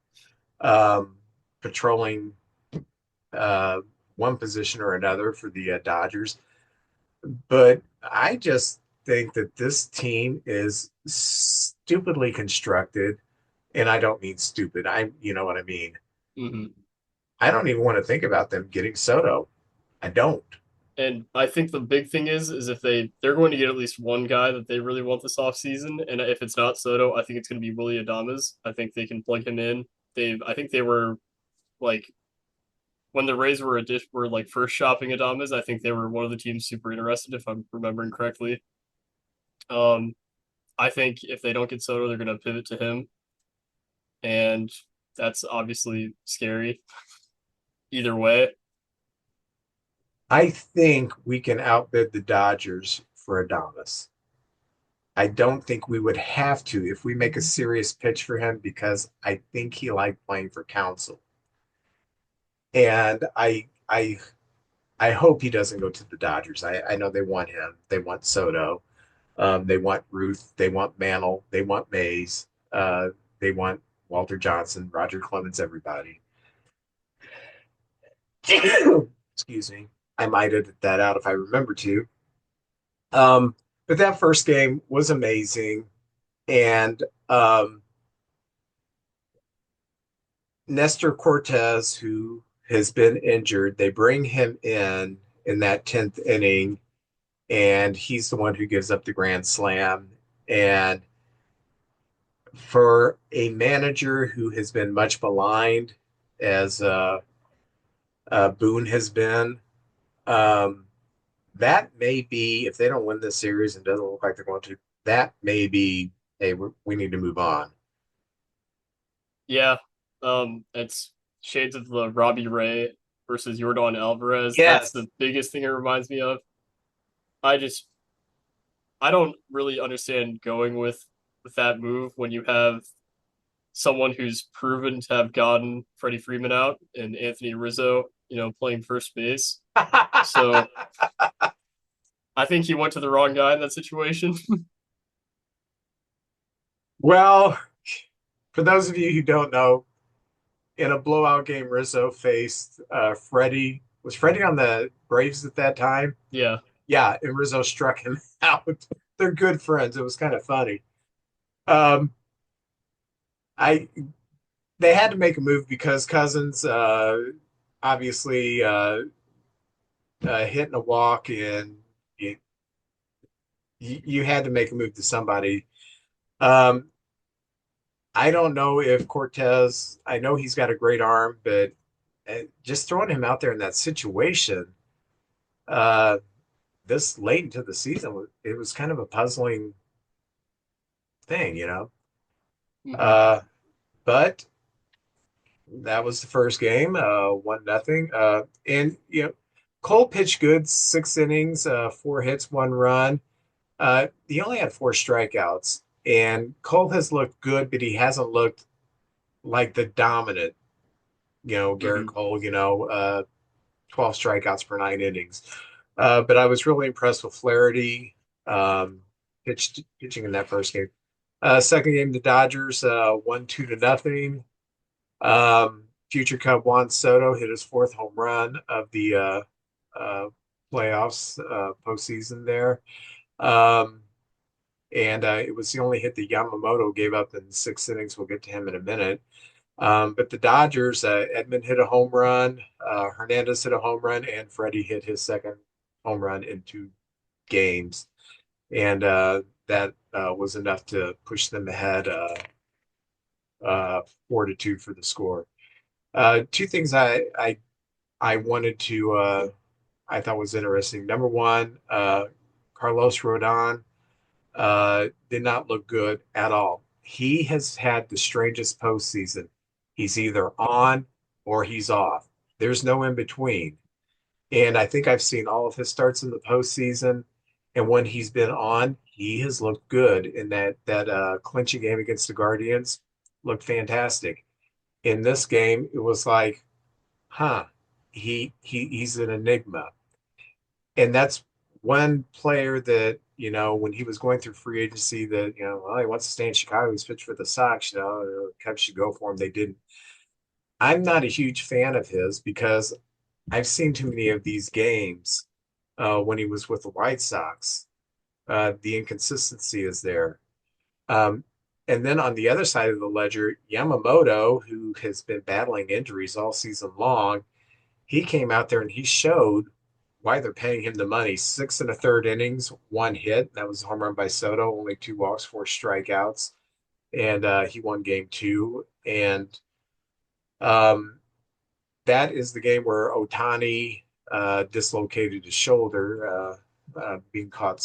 um, patrolling uh, one position or another for the Dodgers. But I just think that this team is stupidly constructed, and I don't mean stupid. You know what I mean. Hmm. I don't even want to think about them getting Soto. I don't. And I think the big thing is if they're going to get at least one guy that they really want this offseason. And if it's not Soto, I think it's going to be Willy Adames. I think they can plug him in. I think they were like when the Rays were like first shopping Adames. I think they were one of the teams super interested, if I'm remembering correctly. Um, I think if they don't get Soto, they're going to pivot to him, and that's obviously scary either way. I think we can outbid the Dodgers for Adamas. I don't think we would have to if we make a serious pitch for him because I think he liked playing for Council. And I hope he doesn't go to the Dodgers. I know they want him. They want Soto. They want Ruth. They want Mantle. They want Mays. They want Walter Johnson, Roger Clemens, everybody. Excuse me. I might edit that out if I remember to. Um, but that first game was amazing. And Nestor Cortez, who has been injured, they bring him in that 10th inning, and he's the one who gives up the grand slam. And for a manager who has been much maligned, as Boone has been, um, that may be, if they don't win this series and doesn't look like they're going to, that may be, hey, we need to move on. Yeah, it's shades of the Robbie Ray versus Yordan Alvarez. That's Yes. the biggest thing it reminds me of. I just I don't really understand going with that move when you have someone who's proven to have gotten Freddie Freeman out and Anthony Rizzo, playing first base. So I think he went to the wrong guy in that situation. Well, for those of you who don't know, in a blowout game, Rizzo faced Freddie. Was Freddie on the Braves at that time? Yeah. Yeah, and Rizzo struck him out. They're good friends. It was kind of funny. Um, I They had to make a move because Cousins obviously hitting a walk, and you had to make a move to somebody. Um, I don't know if Cortez. I know he's got a great arm, but just throwing him out there in that situation uh, this late into the season, it was kind of a puzzling thing. Hmm. Uh, but that was the first game, 1-0. And Cole pitched good, 6 innings, 4 hits, 1 run. He only had 4 strikeouts, and Cole has looked good, but he hasn't looked like the dominant, Garrett Hmm. Cole. 12 strikeouts per 9 innings. But I was really impressed with Flaherty pitching in that first game. Second game, the Dodgers won 2-0. Future Cub Juan Soto hit his fourth home run of the uh, playoffs postseason there. Um, and it was the only hit that Yamamoto gave up in 6 innings. We'll get to him in a minute. But the Dodgers, Edmund hit a home run, Hernandez hit a home run, and Freddie hit his second home run in 2 games. And that was enough to push them ahead 4-2 for the score. Two things I wanted to I thought was interesting. Number one, Carlos Rodon did not look good at all. He has had the strangest postseason. He's either on or he's off. There's no in between. And I think I've seen all of his starts in the postseason. And when he's been on, he has looked good. In that clinching game against the Guardians, looked fantastic. In this game, it was like, huh, he's an enigma. And that's one player that, when he was going through free agency that, well, he wants to stay in Chicago. He's pitched for the Sox, Cubs should go for him. They didn't. I'm not a huge fan of his because I've seen too many of these games when he was with the White Sox. The inconsistency is there. Um, and then on the other side of the ledger, Yamamoto, who has been battling injuries all season long, he came out there and he showed why they're paying him the money. 6 1/3 innings, 1 hit. That was a home run by Soto, only 2 walks, 4 strikeouts. And he won game 2. And um, that is the game where Otani dislocated his shoulder, being caught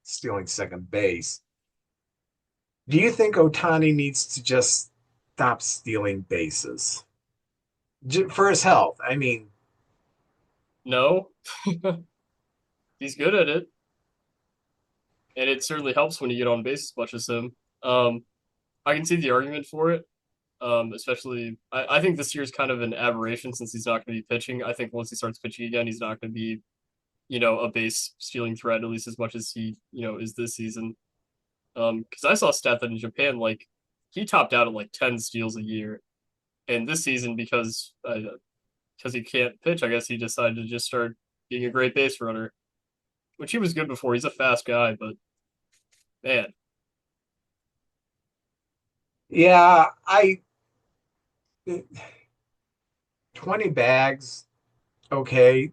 stealing second base. Do you think Otani needs to just stop stealing bases for his health? I mean, No, he's good at it, and it certainly helps when you get on base as much as him. Um, I can see the argument for it. Especially, I think this year's kind of an aberration since he's not going to be pitching. I think once he starts pitching again, he's not going to be, a base stealing threat at least as much as he, is this season. Because I saw a stat that in Japan, like he topped out at like 10 steals a year, and this season because because he can't pitch, I guess he decided to just start being a great base runner, which he was good before. He's a fast guy, but man, Yeah, 20 bags, okay.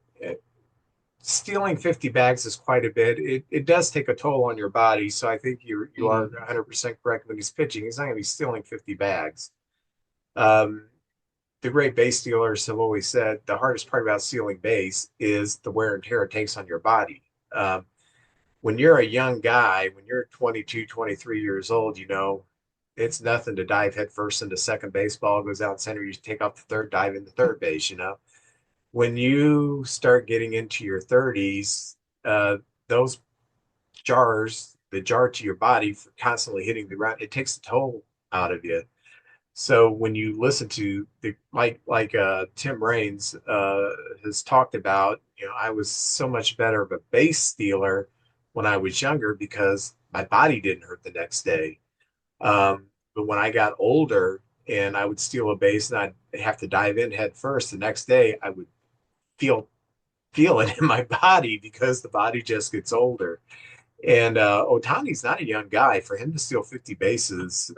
Stealing 50 bags is quite a bit. It does take a toll on your body, so I think you are mhm. 100% correct when he's pitching. He's not going to be stealing 50 bags. Um, the great base stealers have always said the hardest part about stealing base is the wear and tear it takes on your body. Um, when you're a young guy, when you're 22, 23 years old, it's nothing to dive headfirst into second base. Ball goes out center, you take off the third, dive into third base. When you start getting into your 30s, those the jar to your body for constantly hitting the ground, it takes a toll out of you. So when you listen to the Tim Raines has talked about, I was so much better of a base stealer when I was younger because my body didn't hurt the next day. But when I got older and I would steal a base and I'd have to dive in head first, the next day I would feel feel it in my body because the body just gets older. And Otani's not a young guy. For him to steal 50 bases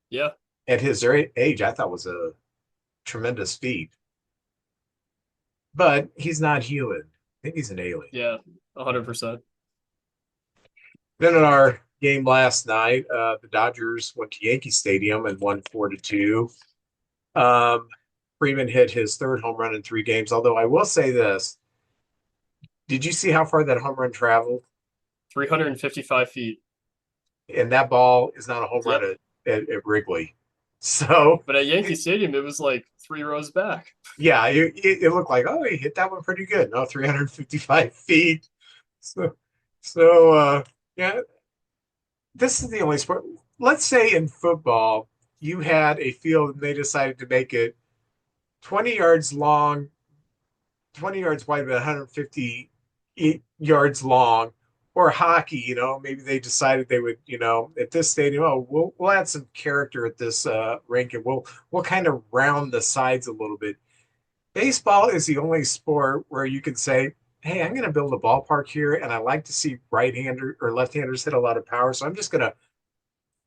Yeah, at his age, I thought was a tremendous feat. But he's not human. I think he's an alien. yeah, 100%. Then in our game last night, the Dodgers went to Yankee Stadium and won 4-2. Um, Freeman hit his third home run in 3 games. Although I will say this, did you see how far that home run traveled? 355 feet. And that ball is not a home run Yep. at Wrigley. So, But at Yankee Stadium, it was like 3 rows back. yeah, it looked like, oh, he hit that one pretty good. No, 355 feet. So, so, yeah, this is the only sport. Let's say in football, you had a field and they decided to make it 20 yards long, 20 yards wide, but 150 yards long. Or hockey, maybe they decided they would, at this stadium, oh, we'll add some character at this rink and we'll kind of round the sides a little bit. Baseball is the only sport where you can say, hey, I'm going to build a ballpark here, and I like to see right-hander or left-handers hit a lot of power, so I'm just going to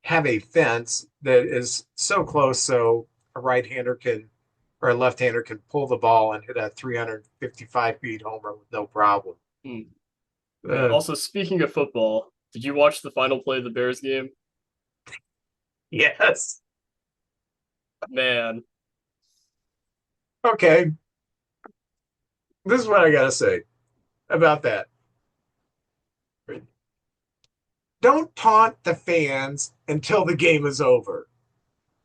have a fence that is so close so a right-hander can or a left-hander can pull the ball and hit a 355 feet homer with no problem. Hmm. Man, Uh, also speaking of football, did you watch the final play of the Bears game? yes. Man, Okay. This is what I got to say about that. Don't taunt the fans until the game is over.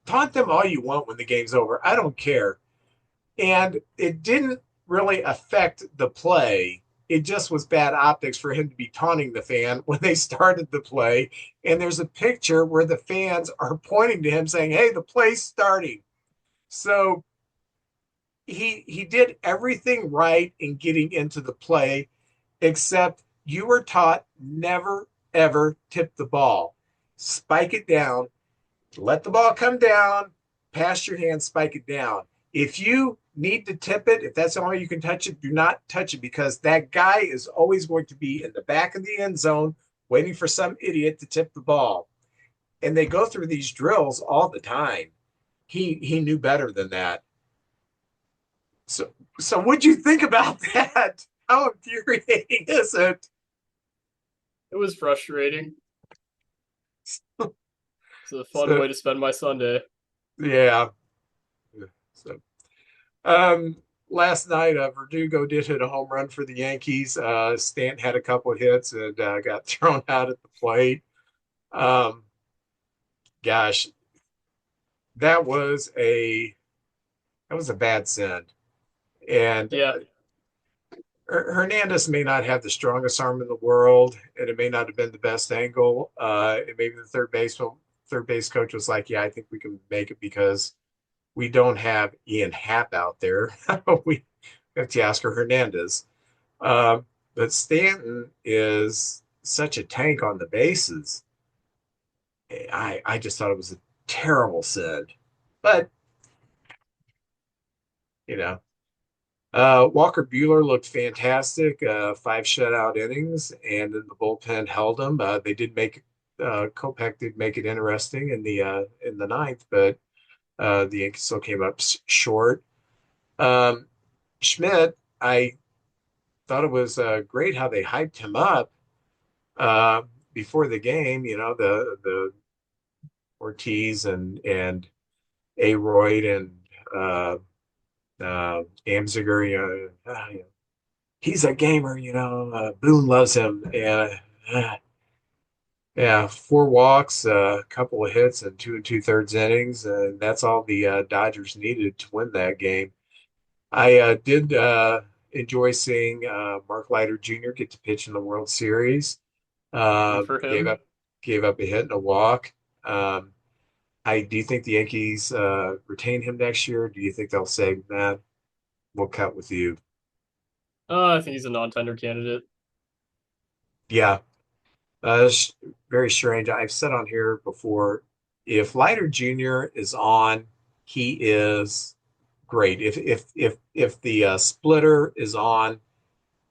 Taunt them all you want when the game's over. I don't care. And it didn't really affect the play. It just was bad optics for him to be taunting the fan when they started the play. And there's a picture where the fans are pointing to him saying, hey, the play's starting. So he did everything right in getting into the play, except you were taught never ever tip the ball. Spike it down, let the ball come down, pass your hand, spike it down. If you need to tip it, if that's the only way you can touch it, do not touch it because that guy is always going to be in the back of the end zone waiting for some idiot to tip the ball. And they go through these drills all the time. He knew better than that. So what'd you think about that? How infuriating is it? it was frustrating. It's a fun So way to spend my Sunday. yeah. So last night, Verdugo did hit a home run for the Yankees. Stanton had a couple of hits and got thrown out at the plate. Um, gosh, that was a bad send. And Yeah, Hernandez may not have the strongest arm in the world, and it may not have been the best angle. And maybe the third base coach was like, "Yeah, I think we can make it because we don't have Ian Happ out there. We have Teoscar Hernandez." Um, but Stanton is such a tank on the bases. I just thought it was a terrible send. But you know. Walker Bueller looked fantastic, five shutout innings, and then the bullpen held him. They did make Kopech did make it interesting in the ninth, but the Yankees still came up short. Um, Schmidt, I thought it was great how they hyped him up uh, before the game. You know, the Ortiz and Aroyd and Amziger. He's a gamer. Boone loves him, and yeah, four walks, a couple of hits, and 2 2/3 innings, and that's all the Dodgers needed to win that game. I did enjoy seeing Mark Leiter Jr. get to pitch in the World Series. Good for Gave him. up a hit and a walk. Um, I do you think the Yankees retain him next year? Do you think they'll say, "Man, we'll cut with you"? I think he's a non-tender candidate. Yeah, it's very strange. I've said on here before, if Leiter Jr. is on, he is great. If the splitter is on,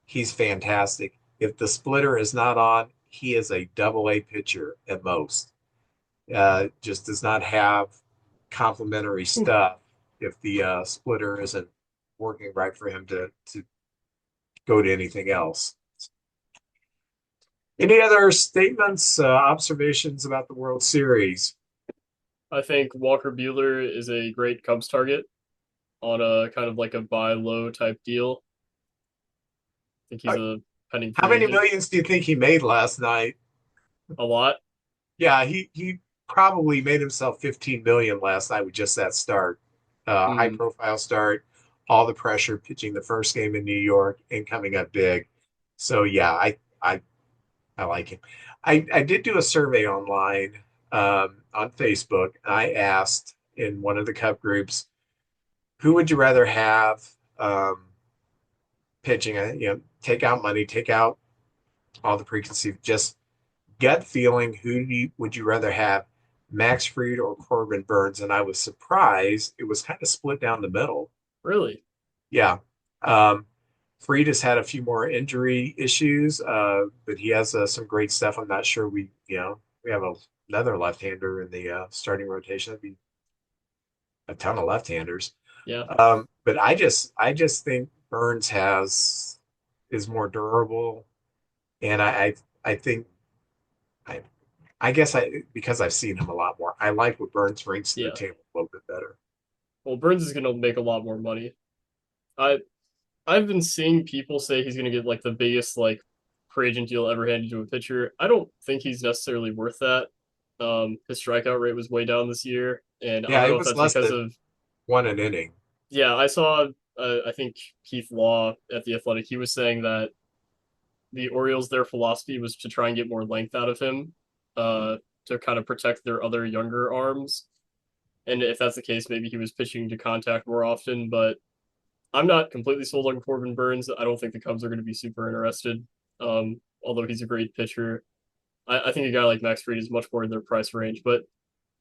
he's fantastic. If the splitter is not on, he is a double A pitcher at most. Just does not have complementary stuff if the splitter isn't working right for him to go to anything else. Any other statements, observations about the World Series? I think Walker Bueller is a great Cubs target on a kind of like a buy low type deal. I think he's Uh, a pending How free many agent. millions do you think he made last night? A lot. Yeah, he probably made himself 15 million last night with just that start. High Hmm. profile start, all the pressure pitching the first game in New York and coming up big. So yeah, I like him. I did do a survey online on Facebook. I asked in one of the Cup groups, who would you rather have pitching? Take out money, take out all the preconceived, just gut feeling. Would you rather have, Max Fried or Corbin Burns? And I was surprised it was kind of split down the middle. Really? Yeah. Um, Fried has had a few more injury issues, but he has some great stuff. I'm not sure we have another left-hander in the starting rotation. That'd be a ton of left-handers. Yeah. But I just think Burns has is more durable, and I think I I guess because I've seen him a lot more. I like what Burns brings to the Yeah. table a little bit better. Well, Burns is gonna make a lot more money. I I've been seeing people say he's gonna get like the biggest like free agent deal ever handed to a pitcher. I don't think he's necessarily worth that. His strikeout rate was way down this year, and I Yeah, don't know it if was that's less because than of one an inning. yeah. I saw I think Keith Law at the Athletic. He was saying that the Orioles their philosophy was to try and get more length out of him, to kind of protect their other younger arms. And if that's the case, maybe he was pitching to contact more often. But I'm not completely sold on Corbin Burns. I don't think the Cubs are going to be super interested. Although he's a great pitcher, I think a guy like Max Fried is much more in their price range. But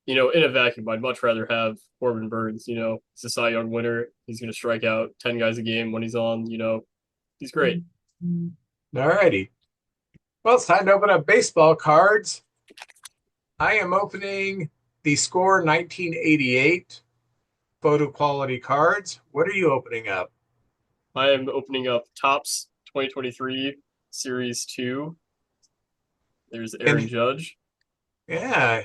in a vacuum, I'd much rather have Corbin Burns. He's a Cy Young winner. He's going to strike out 10 guys a game when he's on. He's great. All righty. Well, it's time to open up baseball cards. I am opening the Score 1988 photo quality cards. What are you opening up? I am opening up Topps 2023 Series 2. There's Aaron And Judge. yeah,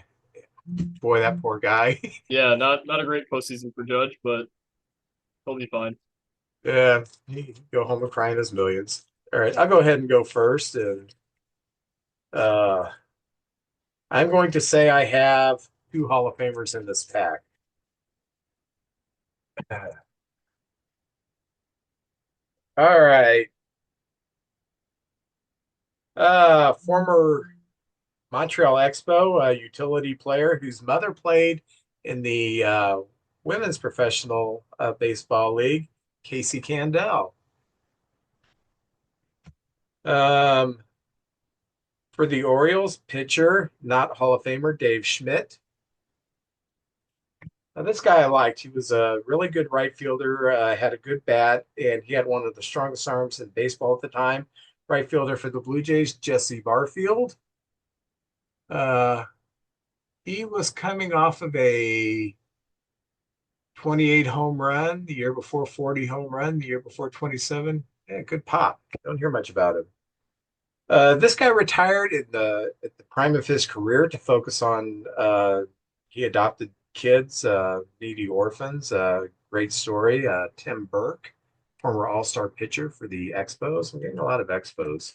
boy, that poor guy. Yeah, not a great postseason for Judge, but he'll be fine. Yeah, he can go home and cry in his millions. All right, I'll go ahead and go first. And uh, I'm going to say I have two Hall of Famers in this pack. All right. Former Montreal Expo, a utility player whose mother played in the women's professional baseball league, Casey Candell. Um, for the Orioles, pitcher, not Hall of Famer, Dave Schmidt. Now, this guy I liked. He was a really good right fielder, had a good bat, and he had one of the strongest arms in baseball at the time. Right fielder for the Blue Jays, Jesse Barfield. Uh, he was coming off of a 28 home run the year before, 40 home run the year before, 27. Yeah, good pop. Don't hear much about him. This guy retired in the at the prime of his career to focus on he adopted kids, needy orphans. Great story. Tim Burke, former All-Star pitcher for the Expos. I'm getting a lot of Expos.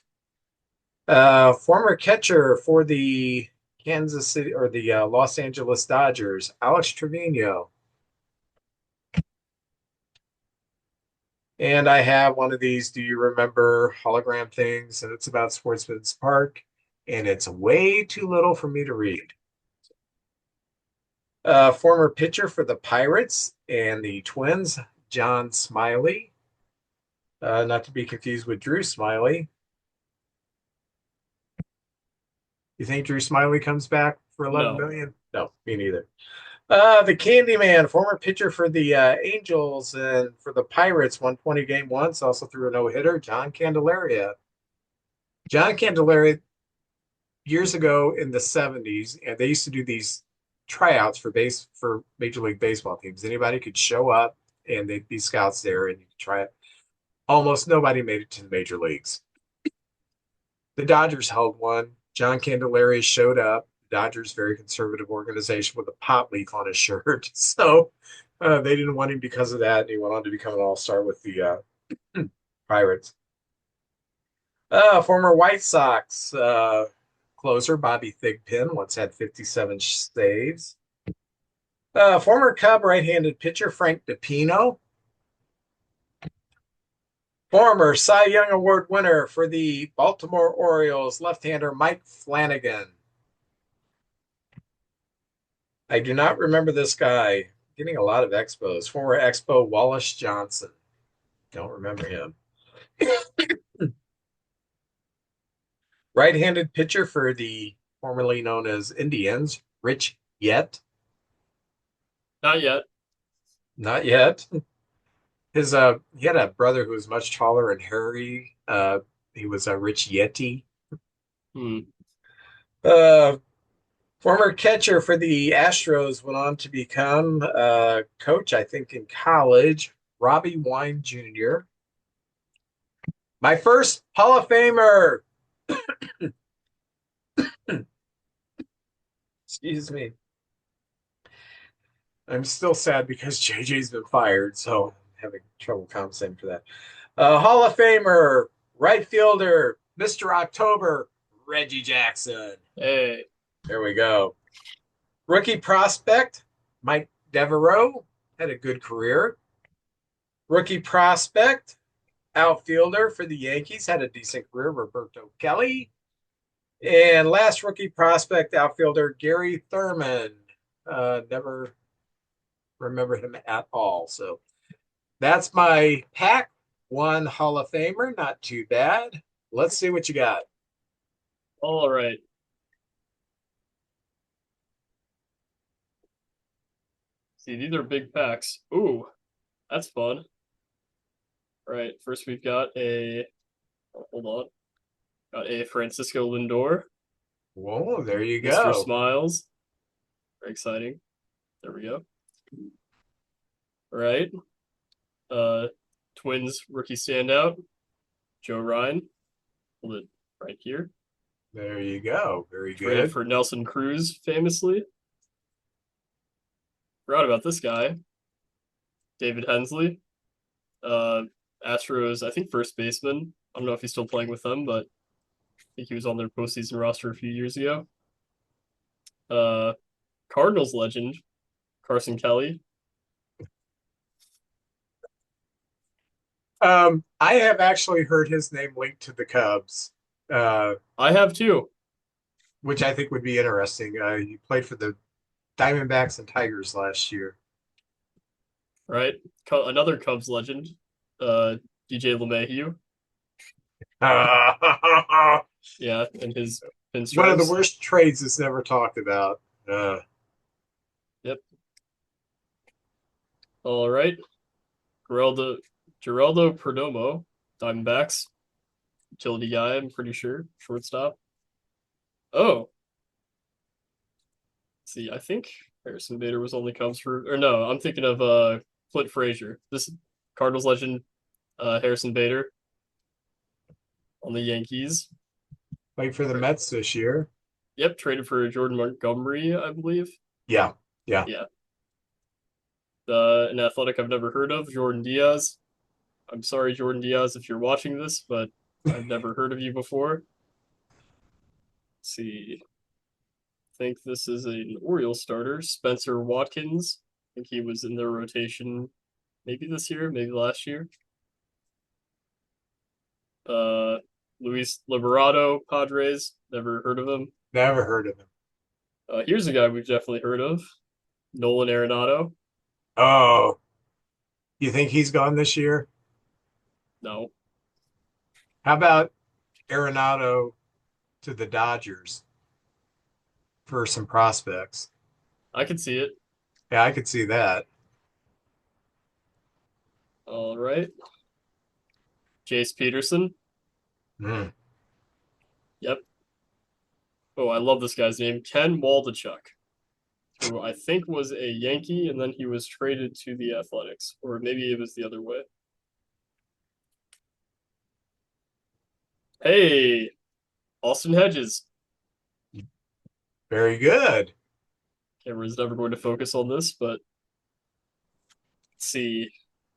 Former catcher for the Kansas City or the Los Angeles Dodgers, Alex Trevino. And I have one of these, do you remember hologram things? And it's about Sportsman's Park, and it's way too little for me to read. Former pitcher for the Pirates and the Twins, John Smiley. Not to be confused with Drew Smiley. You think Drew Smiley comes back for 11 No, million? No, me neither. The Candyman, former pitcher for the Angels and for the Pirates, won 20 game once, also threw a no-hitter, John Candelaria. John Candelaria, years ago in the 70s, and they used to do these tryouts for Major League Baseball teams. Anybody could show up and they'd be scouts there and you could try it. Almost nobody made it to the major leagues. The Dodgers held one. John Candelaria showed up. The Dodgers, very conservative organization with a pop leaf on his shirt. So they didn't want him because of that. And he went on to become an all-star with the Pirates. Former White Sox closer Bobby Thigpen once had 57 saves. Former Cub right-handed pitcher Frank DePino. Former Cy Young Award winner for the Baltimore Orioles, left-hander Mike Flanagan. I do not remember this guy. Getting a lot of Expos. Former Expo Wallace Johnson. Don't remember him. Right-handed pitcher for the formerly known as Indians, Rich Yet. not yet. Not yet. His he had a brother who was much taller and hairy. He was a Rich Yeti. Hmm. Uh, Former catcher for the Astros went on to become coach, I think, in college, Robbie Wine Jr. My first Hall of Famer. Excuse me. I'm still sad because JJ's been fired, so I'm having trouble compensating for that. Hall of Famer, right fielder, Mr. October, Reggie Jackson. Hey, There we go. Rookie prospect, Mike Devereaux, had a good career. Rookie prospect, outfielder for the Yankees, had a decent career, Roberto Kelly. And last rookie prospect, outfielder, Gary Thurman. Never remember him at all. So that's my pack. One Hall of Famer, not too bad. Let's see what you got. all right. See, these are big packs. Ooh, that's fun. All right, first we've got a, oh, hold on, got a Francisco Lindor, Whoa, there you Mr. go. Smiles. Very exciting. There we go. All right. Uh, Twins rookie standout, Joe Ryan. Hold it right here. There you go. Very Traded good. for Nelson Cruz famously. Forgot about this guy, David Hensley. Uh, Astros, I think first baseman. I don't know if he's still playing with them, but I think he was on their postseason roster a few years ago. Uh, Cardinals legend, Carson Kelly. I have actually heard his name linked to the Cubs, uh, I have too, which I think would be interesting. He played for the Diamondbacks and Tigers last year. right? Another Cubs legend, DJ LeMahieu. Yeah, and his One of the pinstripes. worst trades that's never talked about. Uh, Yep. All right. Geraldo Geraldo Perdomo, Diamondbacks, utility guy, I'm pretty sure. Shortstop. Oh, see, I think Harrison Bader was only Cubs for or no, I'm thinking of Clint Frazier. This Cardinals legend Harrison Bader on the Yankees. Played for the Mets this year. Yep, traded for Jordan Montgomery, I believe. Yeah, yeah. Yeah. An athletic I've never heard of, Jordan Diaz. I'm sorry, Jordan Diaz, if you're watching this, but I've never heard of you before. Let's see. I think this is an Orioles starter, Spencer Watkins. I think he was in their rotation maybe this year, maybe last year. Uh, Luis Liberato, Padres. Never heard of him. Never heard of him. Here's a guy we've definitely heard of, Nolan Arenado. Oh, you think he's gone this year? No, How about Arenado to the Dodgers for some prospects? I can see it. Yeah, I could see that. All right. Jace Peterson. Mm. Yep. Oh, I love this guy's name, Ken Waldachuk, who I think was a Yankee and then he was traded to the Athletics, or maybe it was the other way. Hey, Austin Hedges. Very good. Camera's never going to focus on this, but let's see.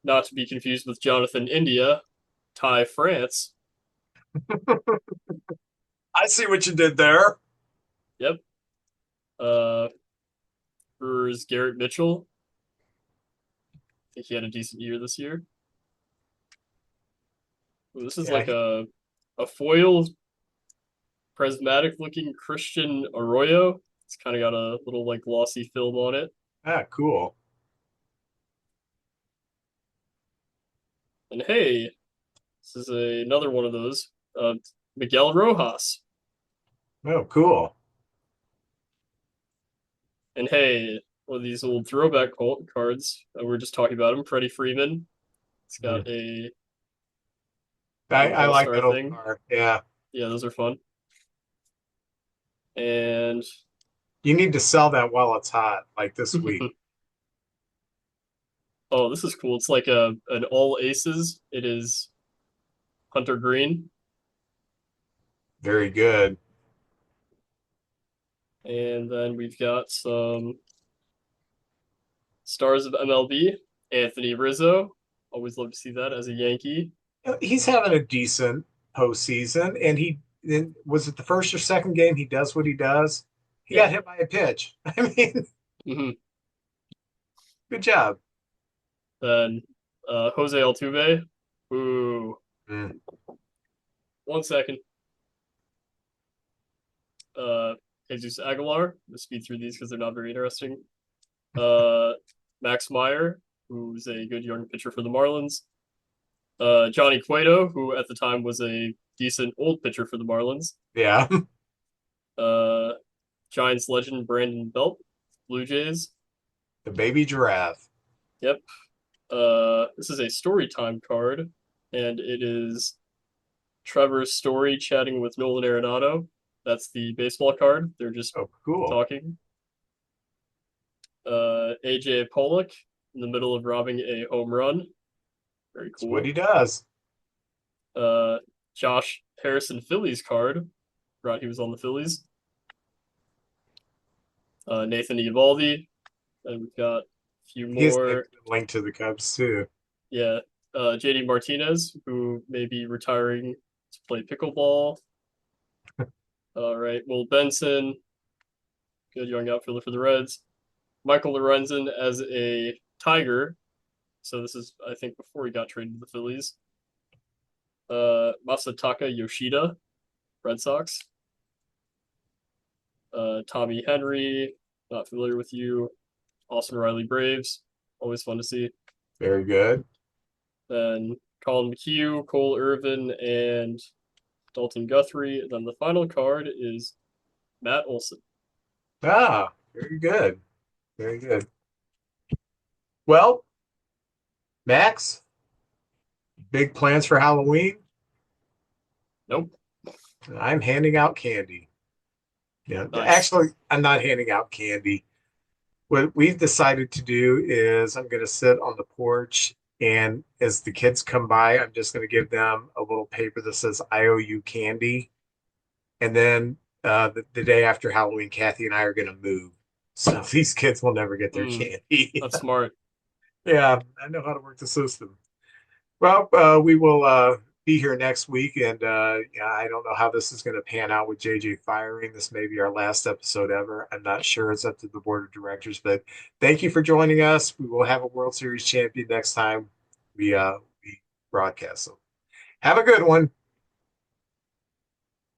Not to be confused with Jonathan India, Ty France. I see what you did there. Yep. Uh, Brewers Garrett Mitchell. I think he had a decent year this year. Ooh, this is Yeah. like a foil prismatic looking Christian Arroyo. It's kind of got a little like glossy film on it. Cool. And hey, this is another one of those. Miguel Rojas. Oh, cool. And hey, one of these old throwback cards. We were just talking about him. Freddie Freeman. It's Mm. got a I, little I all like star that old thing. car. Yeah. Yeah, those are fun. And You need to sell that while it's hot, like this week. oh, this is cool. It's like a an all aces. It is Hunter Green. Very good. And then we've got some stars of MLB. Anthony Rizzo. Always love to see that as a Yankee. He's having a decent postseason, and was it the first or second game he does what he does? He Yeah. got hit by a pitch. I mean, Mm-hmm. good job. Then Jose Altuve. Ooh, Mm. 1 second. Uh, Jesus Aguilar. Let's speed through these because they're not very interesting. Uh, Max Meyer, who's a good young pitcher for the Marlins. Johnny Cueto, who at the time was a decent old pitcher for the Marlins. Yeah, Uh, Giants legend Brandon Belt, Blue Jays. the baby giraffe. Yep. This is a story time card, and it is Trevor Story chatting with Nolan Arenado. That's the baseball card. They're just Oh, cool. talking. AJ Pollock in the middle of robbing a home run. Very It's what cool. he does. Uh, Josh Harrison Phillies card. Forgot he was on the Phillies. Nathan Eovaldi. And we've got a few His name's more. been linked to the Cubs too. Yeah. JD Martinez, who may be retiring to play pickleball. All right. Will Benson, good young outfielder for the Reds. Michael Lorenzen as a Tiger. So this is, I think, before he got traded to the Phillies. Masataka Yoshida, Red Sox. Tommy Henry, not familiar with you. Austin Riley Braves, always fun to see. Very good. Then Colin McHugh, Cole Irvin, and Dalton Guthrie. And then the final card is Matt Olson. Very good. Very good. Well, Max, big plans for Halloween? Nope. I'm handing out candy. Yeah, Nice. actually, I'm not handing out candy. What we've decided to do is I'm going to sit on the porch, and as the kids come by, I'm just going to give them a little paper that says "I owe you candy." And then the day after Halloween, Kathy and I are going to move, so these kids will never get their Mm, candy. that's smart. Yeah, I know how to work the system. Well, we will be here next week, and yeah, I don't know how this is going to pan out with JJ firing. This may be our last episode ever. I'm not sure. It's up to the board of directors, but thank you for joining us. We will have a World Series champion next time we broadcast. So have a good one.